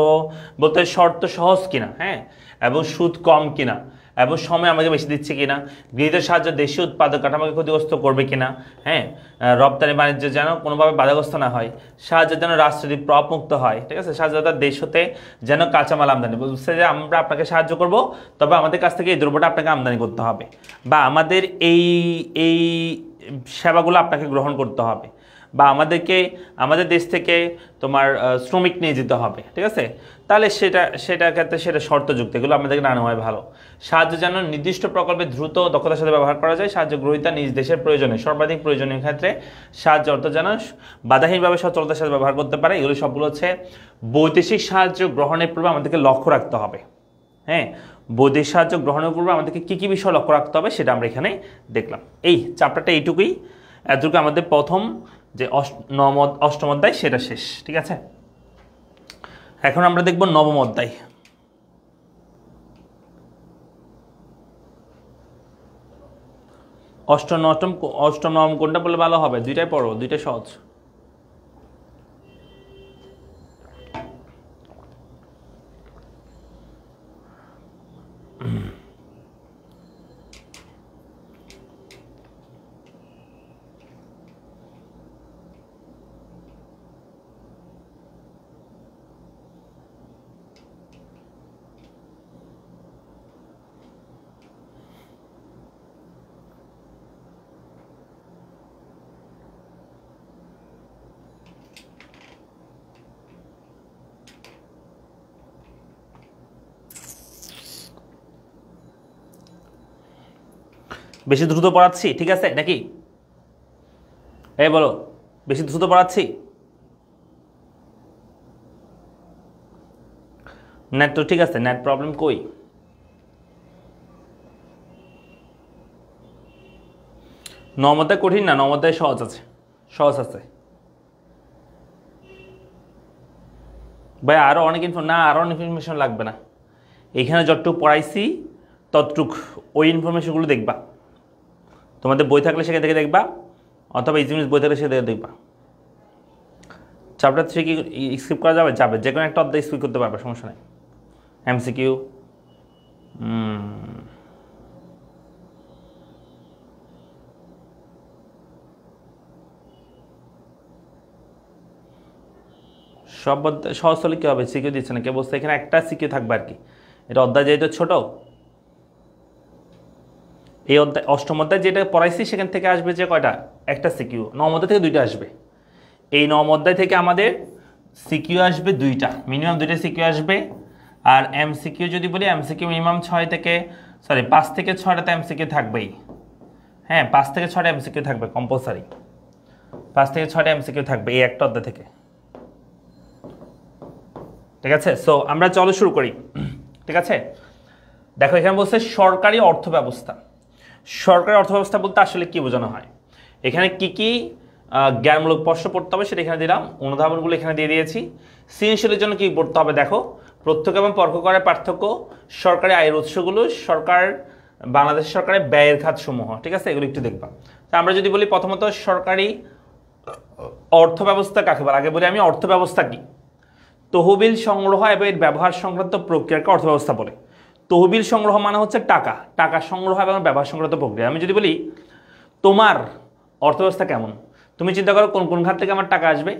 বলতে শর্ত সহজ কিনা, হ্যাঁ, এবং সুদ কম কিনা, এবং সময় আমাকে বেশি দিচ্ছে কিনা, গৃহীতের সাহায্য দেশীয় উৎপাদক কাঠামোকে ক্ষতিগ্রস্ত করবে কিনা, হ্যাঁ, রপ্তানি বাণিজ্য যেন কোনোভাবে বাধাগ্রস্ত না হয়, সাহায্য যেন রাষ্ট্রীয় প্রভাবমুক্ত হয়, ঠিক আছে, সাহায্য দেশ হতে যেন কাঁচামাল আমদানি, বলছে যে আমরা আপনাকে সাহায্য করব, তবে আমাদের কাছ থেকে এই দ্রব্যটা আপনাকে আমদানি করতে হবে, বা আমাদের এই এই সেবাগুলো আপনাকে গ্রহণ করতে হবে, বা আমাদের দেশ থেকে তোমার শ্রমিক নিয়ে যেতে হবে, ঠিক আছে, তাহলে সেটার ক্ষেত্রে সেটা শর্তযুক্ত, এগুলো আমাদেরকে না নেওয়াই ভালো। সাহায্য যেন নির্দিষ্ট প্রকল্পে দ্রুত দক্ষতার সাথে ব্যবহার করা যায়, সাহায্য গ্রহীতা নিজ দেশের প্রয়োজনে সর্বাধিক প্রয়োজনীয় ক্ষেত্রে সাহায্য অর্থ যেন বাধাহীনভাবে সচলতার সাথে ব্যবহার করতে পারে, এগুলো সবগুলো হচ্ছে বৈদেশিক সাহায্য গ্রহণের পূর্বে আমাদেরকে লক্ষ্য রাখতে হবে। হ্যাঁ, বৈদেশিক সাহায্য গ্রহণের পূর্বে আমাদেরকে কী কী বিষয় লক্ষ্য রাখতে হবে সেটা আমরা এখানে দেখলাম। এই চ্যাপ্টারটা এইটুকুই, এতটুকু আমাদের প্রথম যে অষ্টম অধ্যায় সেটা শেষ, ঠিক আছে। এখন আমরা দেখব নবম অধ্যায়। অষ্টম নবম কোনটা বললে ভালো হবে? দুইটাই পড়ো, দুইটাই সহজ। বেশি দ্রুত পড়াচ্ছি ঠিক আছে নাকি? এই বলো, বেশি দ্রুত পড়াচ্ছি? নেট তো ঠিক আছে, নেট প্রবলেম কই? নবমধ্যায় কঠিন না, নবমধ্যায় সহজ আছে, সহজ আছে ভাই। আরও অনেক আরও অনেক ইনফরমেশন লাগবে না, এখানে যতটুকু পড়াইছি ততটুক ওই ইনফরমেশনগুলো দেখবা, তোমাদের বই থাকলে সেখান থেকে দেখবা, অথবা ইজিমিস বই থাকলে সেখান থেকে দেখবা। চ্যাপ্টার 3 কি স্কিপ করা যাবে? যাবে, যে কোনো একটা অধ্যায় স্কিপ করতে পারবে, সমস্যা নেই। এমসিকিউ সব সহজ হলে কী হবে? সিকিউ দিচ্ছে না, কে বলছে? এখানে একটা সিকিউ থাকবে আর কি, এটা অধ্যায় যেহেতু ছোট। এই অধ্যায় অষ্টম অধ্যায় যেটা পড়াইছি সেখান থেকে আসবে যে কয়টা? একটা সিকিউ। নবম অধ্যায় থেকে দুইটা আসবে। এই নবম অধ্যায় থেকে আমাদের সিকিউ আসবে দুইটা, মিনিমাম দুইটা সিকিউ আসবে। আর এমসিকিউ যদি বলি, এমসিকিউ মিনিমাম 5 থেকে 6টাতে এমসিকিউ থাকবেই। হ্যাঁ, 5 থেকে 6টা এমসিকিউ থাকবে কম্পালসারি, 5 থেকে 6টা এমসিকিউ থাকবে এই একটা অধ্যায় থেকে, ঠিক আছে। সো আমরা চলো শুরু করি, ঠিক আছে। দেখো এখানে বলছে সরকারি অর্থ ব্যবস্থা। সরকারি অর্থ ব্যবস্থা বলতে আসলে কি বোঝানো হয়? এখানে কি কি জ্ঞানমূলক প্রশ্ন পড়তে হবে সেটা এখানে দিলাম, অনুধাবনগুলো এখানে দিয়ে দিয়েছি। সৃজনশীলের জন্য কি পড়তে হবে দেখো, প্রত্যক্ষ এবং পরোক্ষ করের পার্থক্য, সরকারি আয়ের উৎসগুলো, বাংলাদেশ সরকারের ব্যয়ের খাতসমূহ, ঠিক আছে, এগুলো একটু দেখবা। তা আমরা যদি বলি প্রথমত সরকারি অর্থ ব্যবস্থা কাকে বলে, আগে বলি আমি অর্থ ব্যবস্থা কি। তহবিল সংগ্রহ এবং এর ব্যবহার সংক্রান্ত প্রক্রিয়াকে অর্থ ব্যবস্থা বলে। তহবিল সংগ্রহ মানে হচ্ছে টাকা সংগ্রহ এবং ব্যবহার সংক্রান্ত প্রক্রিয়া। আমি যদি বলি তোমার অর্থব্যবস্থা কেমন, তুমি চিন্তা করো কোন কোন খাত থেকে আমার টাকা আসবে,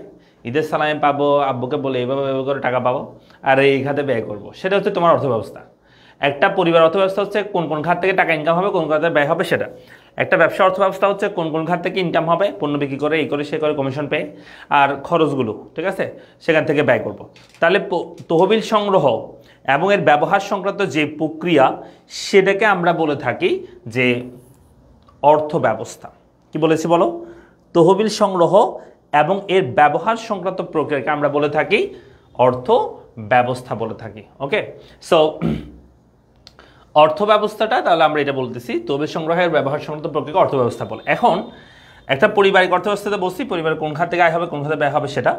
ঈদের সালামে পাবো, আব্বুকে বলে এইভাবে করে টাকা পাবো, আর এই খাতে ব্যয় করবো, সেটা হচ্ছে তোমার অর্থব্যবস্থা। একটা পরিবার অর্থব্যবস্থা হচ্ছে কোন কোন খাত থেকে টাকা ইনকাম হবে, কোন খাতে ব্যয় হবে সেটা। একটা ব্যবসা অর্থব্যবস্থা হচ্ছে কোন কোন খাত থেকে ইনকাম হবে, পণ্য বিক্রি করে এই করে সে করে কমিশন পেয়ে, আর খরচগুলো, ঠিক আছে, সেখান থেকে ব্যয় করব। তাহলে তহবিল সংগ্রহ এবং এর ব্যবহার সংক্রান্ত যে প্রক্রিয়া সেটাকে আমরা বলে থাকি যে অর্থ ব্যবস্থা। কি বলেছি বলো? তহবিল সংগ্রহ এবং এর ব্যবহার সংক্রান্ত প্রক্রিয়াকে আমরা বলে থাকি অর্থ ব্যবস্থা বলে থাকি। ওকে, সো অর্থ ব্যবস্থাটা তাহলে আমরা এটা বলতেছি তহবিল সংগ্রহের ব্যবহার সংক্রান্ত প্রক্রিয়া অর্থ ব্যবস্থা বলে। এখন একটা পারিবারিক অর্থব্যবস্থাতে বলছি পরিবারের কোন খাত থেকে আয় হবে কোন খাতে ব্যয় হবে সেটা,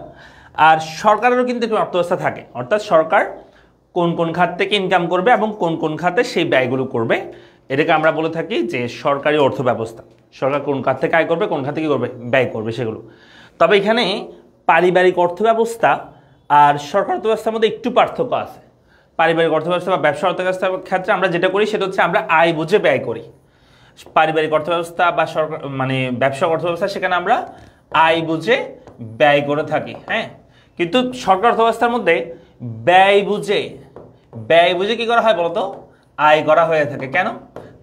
আর সরকারেরও কিন্তু একটি অর্থব্যবস্থা থাকে, অর্থাৎ সরকার কোন কোন খাত থেকে ইনকাম করবে এবং কোন কোন খাতে সেই ব্যয়গুলো করবে, এটাকে আমরা বলে থাকি যে সরকারি অর্থ ব্যবস্থা। সরকার কোন খাত থেকে আয় করবে কোন খাত থেকে করবে ব্যয় করবে সেগুলো। তবে এখানে পারিবারিক অর্থ ব্যবস্থা আর সরকার অর্থ ব্যবস্থার মধ্যে একটু পার্থক্য আছে। পারিবারিক অর্থ ব্যবস্থা বা ব্যবসা অর্থ ব্যবস্থার ক্ষেত্রে আমরা যেটা করি সেটা হচ্ছে আমরা আয় বুঝে ব্যয় করি। পারিবারিক অর্থ ব্যবস্থা বা সরকার মানে ব্যবসা অর্থ ব্যবস্থা সেখানে আমরা আয় বুঝে ব্যয় করে থাকি। হ্যাঁ, কিন্তু সরকার অর্থ ব্যবস্থার মধ্যে ব্যয় বুঝে কি করা হয় বলতো, আয় করা হয়ে থাকে। কেন?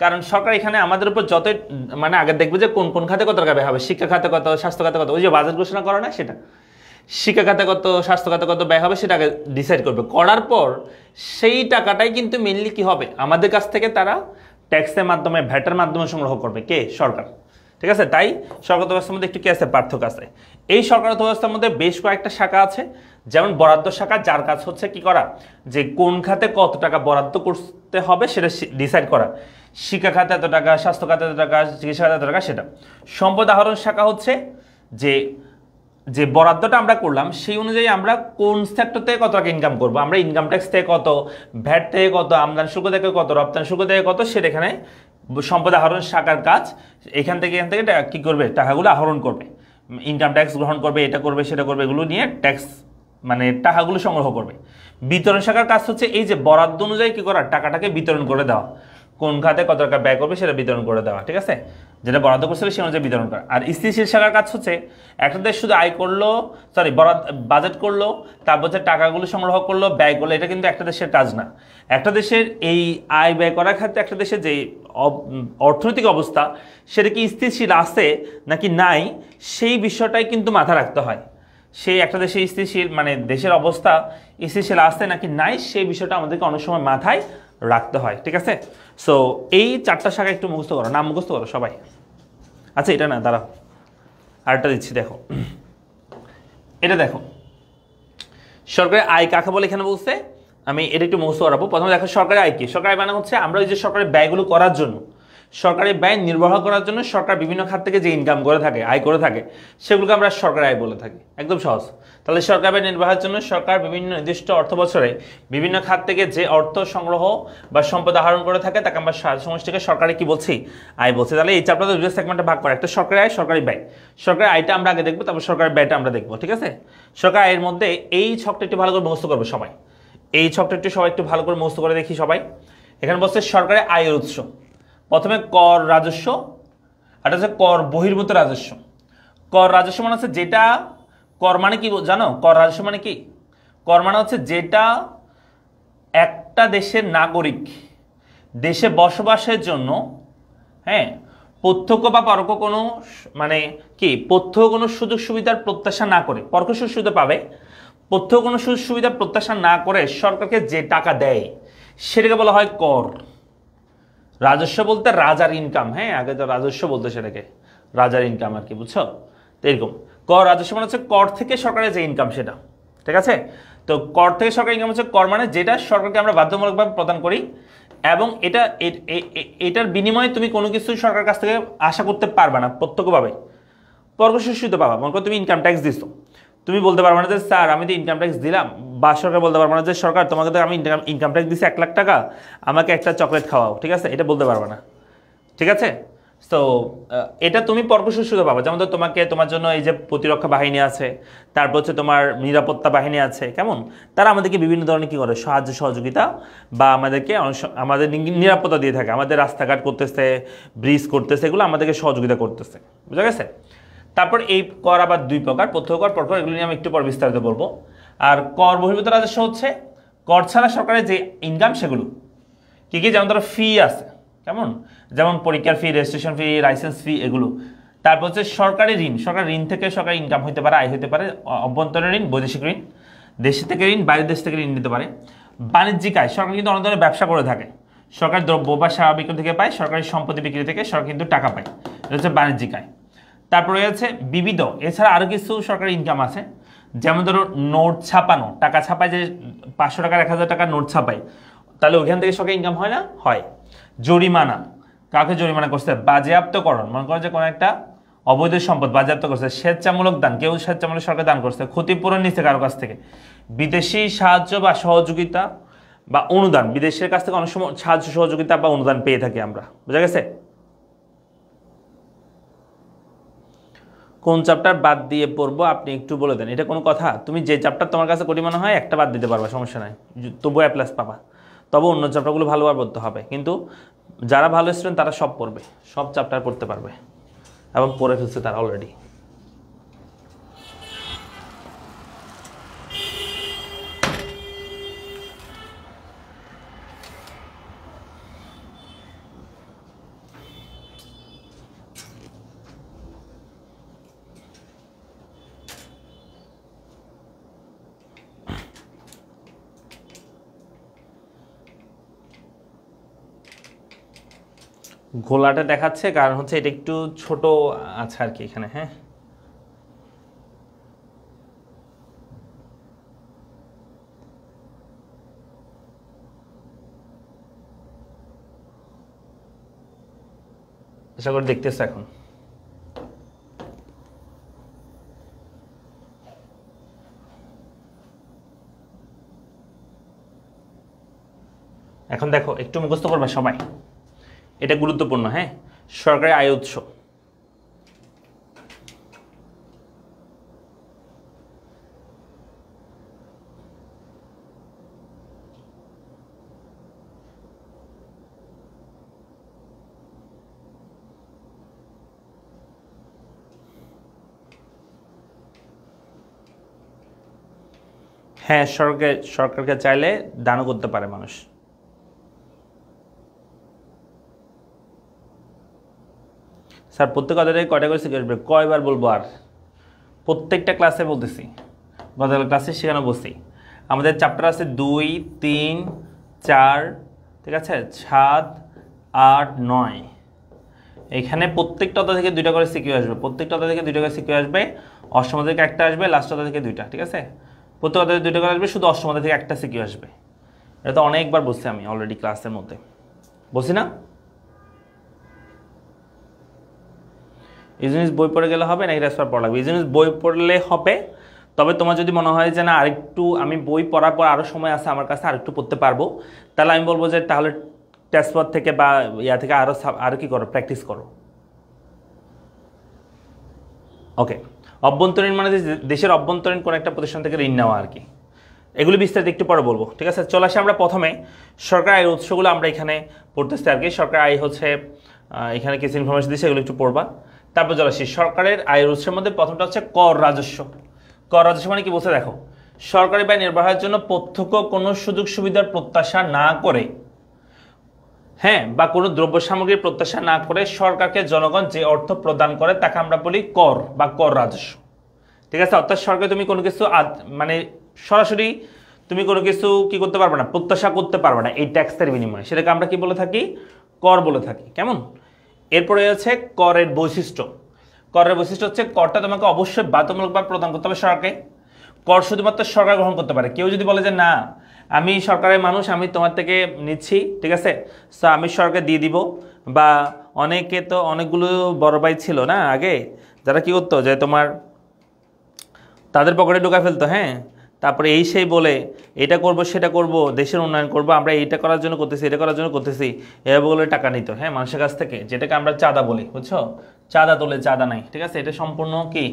কারণ সরকার এখানে আমাদের উপর যতই মানে আগে দেখবে যে কোন কোন খাতে কত টাকা ব্যয় হবে, শিক্ষা খাতে কত, স্বাস্থ্য খাতে কত, ওই যে বাজেট ঘোষণা করে না, সেটা শিক্ষা খাতে কত, স্বাস্থ্য খাতে কত ব্যয় হবে সেটা আগে ডিসাইড করবে। করার পর সেই টাকাটাই কিন্তু মেনলি কি হবে, আমাদের কাছ থেকে তারা ট্যাক্সের মাধ্যমে ভ্যাটের মাধ্যমে সংগ্রহ করবে, কে? সরকার। ঠিক আছে, তাই সরকার ব্যবস্থার মধ্যে একটু কি আছে, পার্থক্য আছে। এই সরকার ব্যবস্থার মধ্যে বেশ কয়েকটা শাখা আছে, যেমন বরাদ্দ শাখা, যার কাজ হচ্ছে কি করা, যে কোন খাতে কত টাকা বরাদ্দ করতে হবে সেটা ডিসাইড করা। শিক্ষা খাতে এত টাকা, স্বাস্থ্য খাতে এত টাকা, চিকিৎসা খাতে এত টাকা, সেটা। সম্পদ আহরণ শাখা হচ্ছে যে যে বরাদ্দটা আমরা করলাম সেই অনুযায়ী আমরা কোন সেক্টর থেকে কত টাকা ইনকাম করবো, আমরা ইনকাম ট্যাক্স থেকে কত, ভ্যাট থেকে কত, আমদানি শুল্ক থেকে কত, রপ্তানি শুল্ক থেকে কত, সেটা এখানে সম্পদ আহরণ শাখার কাজ। এখান থেকে কি করবে, টাকাগুলো আহরণ করবে, ইনকাম ট্যাক্স গ্রহণ করবে, এটা করবে সেটা করবে, এগুলো নিয়ে ট্যাক্স মানে টাকাগুলো সংগ্রহ করবে। বিতরণ শাখার কাজ হচ্ছে এই যে বরাদ্দ অনুযায়ী কি করা, টাকাটাকে বিতরণ করে দেওয়া, কোন খাতে কত টাকা ব্যয় করবে সেটা বিতরণ করে দেওয়া। ঠিক আছে, যেটা বরাদ্দ করছিল সে অনুযায়ী বিতরণ করা। আর স্থিতিশীল শাখার কাজ হচ্ছে একটা দেশ শুধু আয় করলো, বাজেট করলো, তারপর হচ্ছে টাকাগুলো সংগ্রহ করলো, ব্যয় করলো, এটা কিন্তু একটা দেশের কাজ না। একটা দেশের এই আয় ব্যয় করার ক্ষেত্রে একটা দেশের যে অর্থনৈতিক অবস্থা সেটা কি স্থিতিশীল আছে নাকি নাই, সেই বিষয়টাই কিন্তু মাথায় রাখতে হয়। সেই একটা দেশে স্থিতিশীল মানে দেশের অবস্থা স্থিতিশীল আছে নাকি নাই, সেই বিষয়টা আমাদেরকে অনেক সময় মাথায় রাখতে হয়। ঠিক আছে, সো এই চারটা শাখা একটু মুখস্থ করো, নাম মুখস্থ করো সবাই। আচ্ছা, এটা না, দাঁড়াও আরেকটা দিচ্ছি, দেখো এটা দেখো, সরকারি আয় কাকে বলে এখানে বলছে, আমি এটা একটু মুখস্থ করাবো। প্রথমে দেখো সরকারি আয় কি। সরকারি আয় মানে হচ্ছে আমরা ওই যে সরকারি ব্যয়গুলো করার জন্য, সরকারি ব্যয় নির্বাহ করার জন্য সরকার বিভিন্ন খাত থেকে যে ইনকাম করে থাকে, আয় করে থাকে, সেগুলোকে আমরা সরকারি আয় বলে থাকি। একদম সহজ। তাহলে সরকারি ব্যয় নির্বাহের জন্য সরকার বিভিন্ন নির্দিষ্ট অর্থ বছরে বিভিন্ন খাত থেকে যে অর্থ সংগ্রহ বা সম্পদ আহরণ করে থাকে তাকে আমরা সমষ্টিকে সরকারি কি বলছি, আয় বলছি। তাহলে এই চ্যাপ্টারে দুটো সেগমেন্টে ভাগ করে, একটা সরকারি আয়, সরকারি ব্যয়। সরকারি আয়টা আমরা আগে দেখবো, তারপর সরকারি ব্যয়টা আমরা দেখবো। ঠিক আছে, সরকারি আয়ের মধ্যে এই ছকটা একটু ভালো করে মুখস্থ করবে সবাই। এই ছকটা সবাই একটু ভালো করে মুখস্থ করে দেখি সবাই। এখানে বলছে সরকারি আয়ের উৎস, প্রথমে কর রাজস্ব, আর হচ্ছে কর বহির্ভূত রাজস্ব। কর রাজস্ব মানে হচ্ছে যেটা, কর মানে কি জানো, কর রাজস্ব মানে কি, কর মানে হচ্ছে যেটা একটা দেশের নাগরিক দেশে বসবাসের জন্য, হ্যাঁ, প্রত্যক্ষ বা পরোক্ষ কোনো মানে কি প্রত্যক্ষ কোনো সুযোগ সুবিধার প্রত্যাশা না করে, পরোক্ষ সুযোগ সুবিধা পাবে, প্রত্যক্ষ কোনো সুযোগ সুবিধার প্রত্যাশা না করে সরকারকে যে টাকা দেয় সেটাকে বলা হয় কর। রাজস্ব বলতে রাজার ইনকাম, হ্যাঁ, আগে তো রাজস্ব বলতে সেটাকে রাজার ইনকাম আর কি, বুঝছো? তো এরকম কর রাজস্ব মানে হচ্ছে কর থেকে সরকারের যে ইনকাম সেটা। ঠিক আছে, তো কর থেকে সরকারের ইনকাম হচ্ছে কর মানে যেটা সরকারকে আমরা বাধ্যতামূলকভাবে প্রদান করি, এবং এটার বিনিময়ে তুমি কোনো কিছু সরকারের কাছ থেকে আশা করতে পারবে না প্রত্যক্ষভাবে, পরোক্ষ সুবিধা পাবা। মনে করো তুমি ইনকাম ট্যাক্স দিচ্ছ, তুমি বলতে পারবে না যে স্যার আমি তো ইনকাম ট্যাক্স দিলাম, বা সরকার বলতে পারবে না যে সরকার তোমাকে তো আমি ইনকাম ট্যাক্স দিচ্ছি 1 লাখ টাকা, আমাকে একটা চকলেট খাওয়াও। ঠিক আছে, এটা বলতে পারবে না। ঠিক আছে, তো এটা তুমি পরোক্ষ সুবিধা পাবা। যেমন তোমার জন্য এই যে প্রতিরক্ষা বাহিনী আছে, তারপর হচ্ছে তোমার নিরাপত্তা বাহিনী আছে, কেমন, তারা আমাদেরকে বিভিন্ন ধরনের কি করে সাহায্য সহযোগিতা বা আমাদের নিরাপত্তা দিয়ে থাকে, আমাদের রাস্তাঘাট করতেছে, ব্রিজ করতেছে, এগুলো আমাদেরকে সহযোগিতা করতেছে। বুঝা গেছে? তারপর এই কর আবার দুই প্রকার, প্রত্যক্ষ কর, পরোক্ষ কর, এগুলো নিয়ে আমি একটু পর বিস্তারিত বলবো। আর কর বহির্ভূত রাজস্ব হচ্ছে কর ছাড়া সরকারের যে ইনকাম সেগুলো কি কি, যেমন ধরো ফি আছে, কেমন, যেমন পরীক্ষার ফি, রেজিস্ট্রেশন ফি, লাইসেন্স ফি, এগুলো। তারপর হচ্ছে সরকারি ঋণ, সরকার ঋণ থেকে সরকারি ইনকাম হতে পারে, আয় হতে পারে, অভ্যন্তরীণ ঋণ, বৈদেশিক ঋণ, দেশ থেকে ঋণ, বাইরের দেশ থেকে ঋণ নিতে পারে। বাণিজ্যিক আয়, সরকার কিন্তু অনেক ধরনের ব্যবসা করে থাকে, সরকার দ্রব্য বা সেবা বিক্রি থেকে পায়, সরকারি সম্পত্তি বিক্রি থেকে সরকার কিন্তু টাকা পায়, এটা হচ্ছে বাণিজ্যিক আয়। তারপরে আছে বিবিধ, এছাড়া আরও কিছু সরকারি ইনকাম আছে, যেমন ধরো নোট ছাপানো, টাকা ছাপায়, যে 500 টাকার 1000 টাকার নোট ছাপায়, তাহলে ওইখান থেকে সরকারি ইনকাম হয় না, হয়। জরিমানা, কাকে জরিমানা করছে? বাজেয়াপ্তকরণ, মনে করো যে কোনো একটা অবৈধ সম্পদ বাজেয়াপ্ত করছে। স্বেচ্ছামূলক দান, কেউ স্বেচ্ছামূলক সরকার দান করছে। ক্ষতিপূরণ নিচ্ছে কারো কাছ থেকে। বিদেশি সাহায্য বা সহযোগিতা বা অনুদান, বিদেশের কাছ থেকে অনেক সময় সাহায্য সহযোগিতা বা অনুদান পেয়ে থাকি আমরা, বুঝা গেছে? কোন চ্যাপ্টার বাদ দিয়ে পড়বো আপনি একটু বলে দেন। এটা কোনো কথা? তুমি যে চ্যাপ্টার তোমার কাছে কঠিন মনে হয় একটা বাদ দিতে পারবা, সমস্যা নাই, তবুও A+ পাবা। তবে অন্য চ্যাপ্টারগুলো ভালোভাবে পড়তে হবে, কিন্তু যারা ভালো স্টুডেন্ট তারা সব পড়বে, সব চ্যাপ্টার পড়তে পারবে এবং পড়ে ফেলছে তারা অলরেডি। ঘোলাটা দেখাচ্ছে কারণ হচ্ছে এটা একটু ছোট আছে আর কি এখানে। হ্যাঁ, আশা করি দেখতেছে এখন। এখন দেখো একটু মুখস্থ করবা সবাই, এটা গুরুত্বপূর্ণ। হ্যাঁ, সরকারি আয় উৎস, হ্যাঁ সরকারকে চাইলে দানও করতে পারে মানুষ। স্যার প্রত্যেক অধ্যায়ে কয়টা করে সিকিউর আসবে? কয়বার বলবো আর? প্রত্যেকটা ক্লাসে বলতেছি, গতকাল ক্লাসে সেখানে বলছি। আমাদের চ্যাপ্টার আছে 2, 3, 4, ঠিক আছে, 7, 8, 9। এখানে প্রত্যেকটা অধ্যায় থেকে 2টা করে সিকিউ আসবে, প্রত্যেকটা অধ্যায় থেকে 2টা করে সিকিউ আসবে। অষ্টম অধ্যায় থেকে একটা আসবে, লাস্ট অধ্যায় থেকে 2টা, ঠিক আছে? প্রত্যেক অধ্যায় 2টা করে আসবে, শুধু অষ্টম অধ্যায় থেকে একটা সিকিউ আসবে। এটা তো অনেকবার বলছি আমি অলরেডি ক্লাসের মধ্যে, বলছি না? এই জিনিস বই পড়ে গেলে হবে নাকি ট্রান্সফার পড়া লাগবে? এই জিনিস বই পড়লে হবে, তবে তোমার যদি মনে হয় যে না আরেকটু আমি বই পড়ার পর আরও সময় আছে আমার কাছে, আরেকটু পড়তে পারবো, তাহলে আমি বলবো যে তাহলে ট্রান্সফার থেকে বা ইয়া থেকে আরও কি করো, প্র্যাকটিস করো। ওকে, অভ্যন্তরীণ মানে দেশের অভ্যন্তরীণ কোনো একটা প্রতিষ্ঠান থেকে ঋণ নেওয়া আর কি। এগুলি বিস্তারিত একটু পরে বলবো, ঠিক আছে? চলে আসি আমরা প্রথমে সরকার আয়ের উৎসগুলো আমরা এখানে পড়তেছি আর কি। সরকার আয় হচ্ছে এখানে কিছু ইনফরমেশন দিচ্ছে, এগুলো একটু পড়বা। তারপর চলে আসি সরকারের আয়ের উৎসের মধ্যে প্রথমটা হচ্ছে কর রাজস্ব। কর রাজস্ব মানে কি বলছে দেখো, সরকারি ব্যয় নির্বাহের জন্য প্রত্যক্ষ কোনো সুযোগ সুবিধার প্রত্যাশা না করে, হ্যাঁ, বা কোনো দ্রব্য সামগ্রীর প্রত্যাশা না করে সরকারকে জনগণ যে অর্থ প্রদান করে তাকে আমরা বলি কর বা কর রাজস্ব, ঠিক আছে? অর্থাৎ সরকার তুমি কোনো কিছু মানে সরাসরি তুমি কোনো কিছু কি করতে পারবে না, প্রত্যাশা করতে পারবে না এই ট্যাক্সের বিনিময়ে, সেটাকে আমরা কি বলে থাকি? কর বলে থাকি। কেমন? এরপরে হচ্ছে করের বৈশিষ্ট্য। করের বৈশিষ্ট্য হচ্ছে করটা তোমাকে অবশ্যই বাধ্যতামূলকভাবে প্রদান করতে হবে সরকারকে। কর শুধুমাত্র সরকার গ্রহণ করতে পারে। কেউ যদি বলে যে না আমি সরকারের মানুষ, আমি তোমার থেকে নিচ্ছি, ঠিক আছে, সো আমি সরকার দিয়ে দিব, বা অনেকে তো অনেকগুলো বড় ভাই ছিল না আগে, যারা কি করতো যে তোমার তাদের পকেটে ঢুকা ফেলতো, হ্যাঁ, তারপরে এই সেই বলে এটা করব সেটা করব, দেশের উন্নয়ন করব, আমরা এইটা করার জন্য করতেছি, এটা করার জন্য করতেছি, এভাবে বলে টাকা নিত, হ্যাঁ, মানুষের কাছ থেকে, যেটাকে আমরা চাঁদা বলি, বুঝছো? চাঁদা তোলে, চাঁদা নাই, ঠিক আছে? এটা সম্পূর্ণ কি,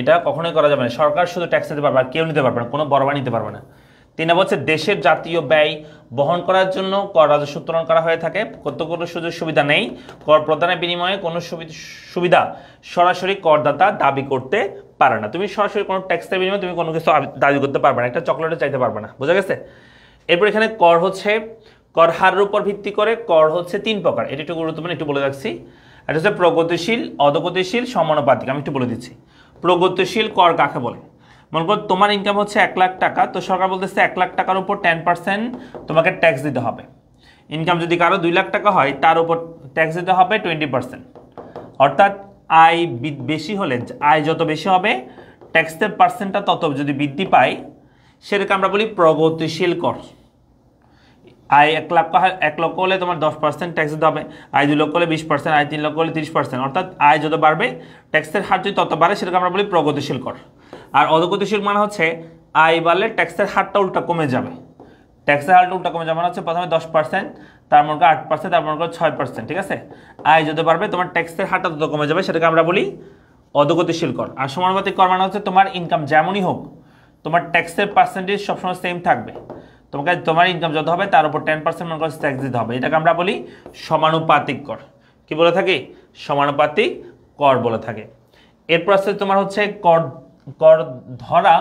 এটা কখনোই করা যাবে না। সরকার শুধু ট্যাক্স নিতে পারবে, আর কেউ নিতে পারবে না, কোনো বড় ভাই নিতে পারবে না। 3 নম্বর হচ্ছে দেশের জাতীয় ব্যয় বহন করার জন্য কর রাজস্ব উত্তোলন করা হয়ে থাকে। কত কোনো সুযোগ সুবিধা নেই, কর প্রদানের বিনিময়ে কোনো সুবিধা সরাসরি করদাতা দাবি করতে পারে না। তুমি সরাসরি কোনো ট্যাক্সের বিনিময়ে তুমি কোনো কিছু দাবি করতে পারবে না, একটা চকলেটও চাইতে পারবে না, বোঝা গেছে? এরপর এখানে কর হচ্ছে কর হারের উপর ভিত্তি করে কর হচ্ছে 3 প্রকার, এটা একটু গুরুত্বপূর্ণ, একটু বলে রাখছি। এটা হচ্ছে প্রগতিশীল, অধোগতিশীল, সমানুপাতিক। আমি একটু বলে দিচ্ছি প্রগতিশীল কর কাকে বলে। মনে করো তোমার ইনকাম হচ্ছে 1 লাখ টাকা, তো সরকার বলতেছে 1 লাখ টাকার উপর 10% তোমাকে ট্যাক্স দিতে হবে। ইনকাম যদি কারো 2 লাখ টাকা হয় তার উপর ট্যাক্স দিতে হবে 20%। অর্থাৎ আয় বেশি হলে, আয় যত বেশি হবে ট্যাক্সের পার্সেন্টটা তত যদি বৃদ্ধি পায়, সেটাকে আমরা বলি প্রগতিশীল কর। আয় 1 লক্ষ হলে তোমার 10% ট্যাক্স দিতে হবে, আয় 2 লক্ষ হলে 20%, আয় 3 লক্ষ হলে 30%। অর্থাৎ আয় যত বাড়বে ট্যাক্সের হার যদি তত বাড়ে সেটাকে আমরা বলি প্রগতিশীল কর। আর অধোগতিশীল মানে হচ্ছে আয় বাড়লে ট্যাক্সের হারটা উল্টা কমে যাবে। ট্যাক্সের হারটা উল্টা কমে যাবে মানে হচ্ছে প্রথমে 10%, তার মনে করো 8%, তার মনে করো 6%, ঠিক আছে। আয় যত বাড়বে তোমার ট্যাক্সের হারটা তত কমে যাবে, সেটাকে আমরা বলি অধোগতিশীল কর। আর সমানুপাতিক কর মানে হচ্ছে তোমার ইনকাম যেমনই হোক তোমার ট্যাক্সের পার্সেন্টেজ সবসময় সেম থাকবে। তোমাকে তোমার ইনকাম যত হবে তার উপর 10% মনে করো ট্যাক্স দিতে হবে, এটাকে আমরা বলি সমানুপাতিক কর। কি বলে থাকি? সমানুপাতিক কর বলে থাকে। এরপর আছে তোমার হচ্ছে কর কর ধরা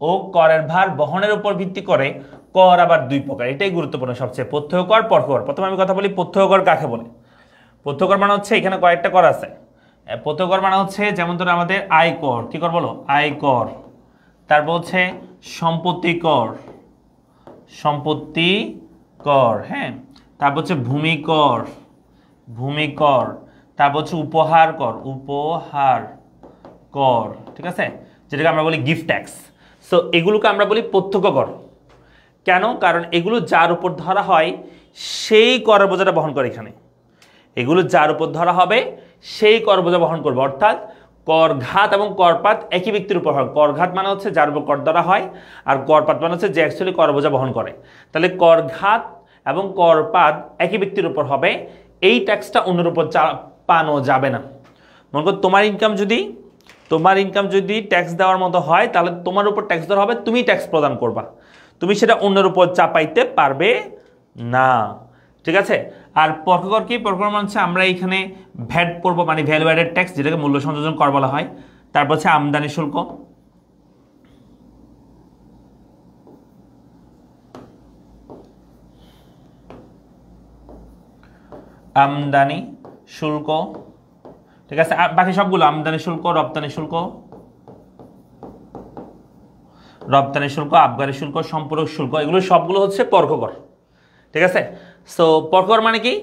ও করের ভার বহনের উপর ভিত্তি করে কর আবার দুই প্রকার, এটাই গুরুত্বপূর্ণ সবচেয়ে, প্রত্যক্ষ কর, পরোক্ষ কর। প্রথমে আমি কথা বলি প্রত্যক্ষ কর কাকে বলে। প্রত্যক্ষ কর মানে হচ্ছে এখানে কয়েকটা কর আছে। প্রত্যক্ষ কর মানে হচ্ছে যেমন ধরো আমাদের আয় কর, কি কর বলো? আয় কর। তারপর হচ্ছে সম্পত্তি কর, সম্পত্তি কর, হ্যাঁ। তারপর হচ্ছে ভূমি কর, ভূমি কর। তারপর হচ্ছে উপহার কর, উপহার কর, ঠিক আছে, যেটাকে আমরা বলি গিফট ট্যাক্স। সো এগুলোকে আমরা বলি প্রত্যক্ষ কর। কেন? কারণ এগুলো যার উপর ধরা হয় সেই কর বোঝাটা বহন করে। এখানে এগুলো যার উপর ধরা হবে সেই কর বোঝা বহন করবে। অর্থাৎ করঘাত এবং করপাত একই ব্যক্তির উপর হয়। করঘাত মানে হচ্ছে যার উপর কর ধরা হয়, আর করপাত মানে হচ্ছে যে অ্যাকচুয়ালি কর বোঝা বহন করে। তাহলে করঘাত এবং করপাত একই ব্যক্তির উপর হবে, এই ট্যাক্সটা অন্যের উপর চাপানো যাবে না। মনে করো তোমার ইনকাম যদি ট্যাক্স দেওয়ার মতো হয় তাহলে তোমার উপর ট্যাক্স দেওয়া হবে, তুমি ট্যাক্স প্রদান করবা, তুমি সেটা অন্যের উপর চাপাইতে পারবে না, ঠিক আছে। আর পরোক্ষ কর কি? পরোক্ষ কর মানে হচ্ছে আমরা এখানে ভ্যাট করবো, মানে ভ্যালু অ্যাডেড ট্যাক্স, যেটাকে মূল্য সংযোজন কর বলা হয়। তারপর হচ্ছে আমদানি শুল্ক, আমদানি শুল্ক, ঠিক আছে। আর বাকি সবগুলো আমদানি শুল্ক, রপ্তানি শুল্ক, আবগারি শুল্ক, সম্পূরক শুল্ক, এগুলো সবগুলো হচ্ছে পরোক্ষ কর, ঠিক আছে। সো পরোক্ষ কর মানে কি?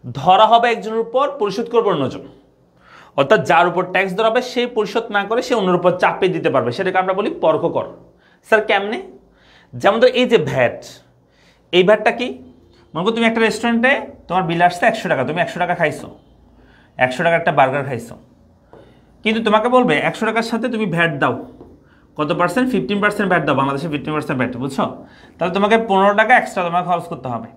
ধরা হবে একজনের উপর, পরিশোধ করবে অন্যজন। অর্থাৎ যার উপর ট্যাক্স ধরা হবে সেই পরিশোধ না করে সে অন্যের উপর চাপিয়ে দিতে পারবে, সেটাকে আমরা বলি পরোক্ষ কর। স্যার কেমনে? যেমন তো এই যে ভ্যাট, এই ভ্যাটটা কি? মনে করো তুমি একটা রেস্টুরেন্টে তোমার বিল আসছে 100 টাকা, তুমি 100 টাকা খাইছো, 100 টাকা একটা বার্গার খাইছো, কিন্তু তোমাকে বলবে 100 টাকার সাথে তুমি ভ্যাট দাও, কত পার্সেন্ট? 15% ভ্যাট দাও, বাংলাদেশে 15% ভ্যাট, বুঝছো? তাহলে তোমাকে 15 টাকা এক্সট্রা তোমাকে খরচ করতে হবে।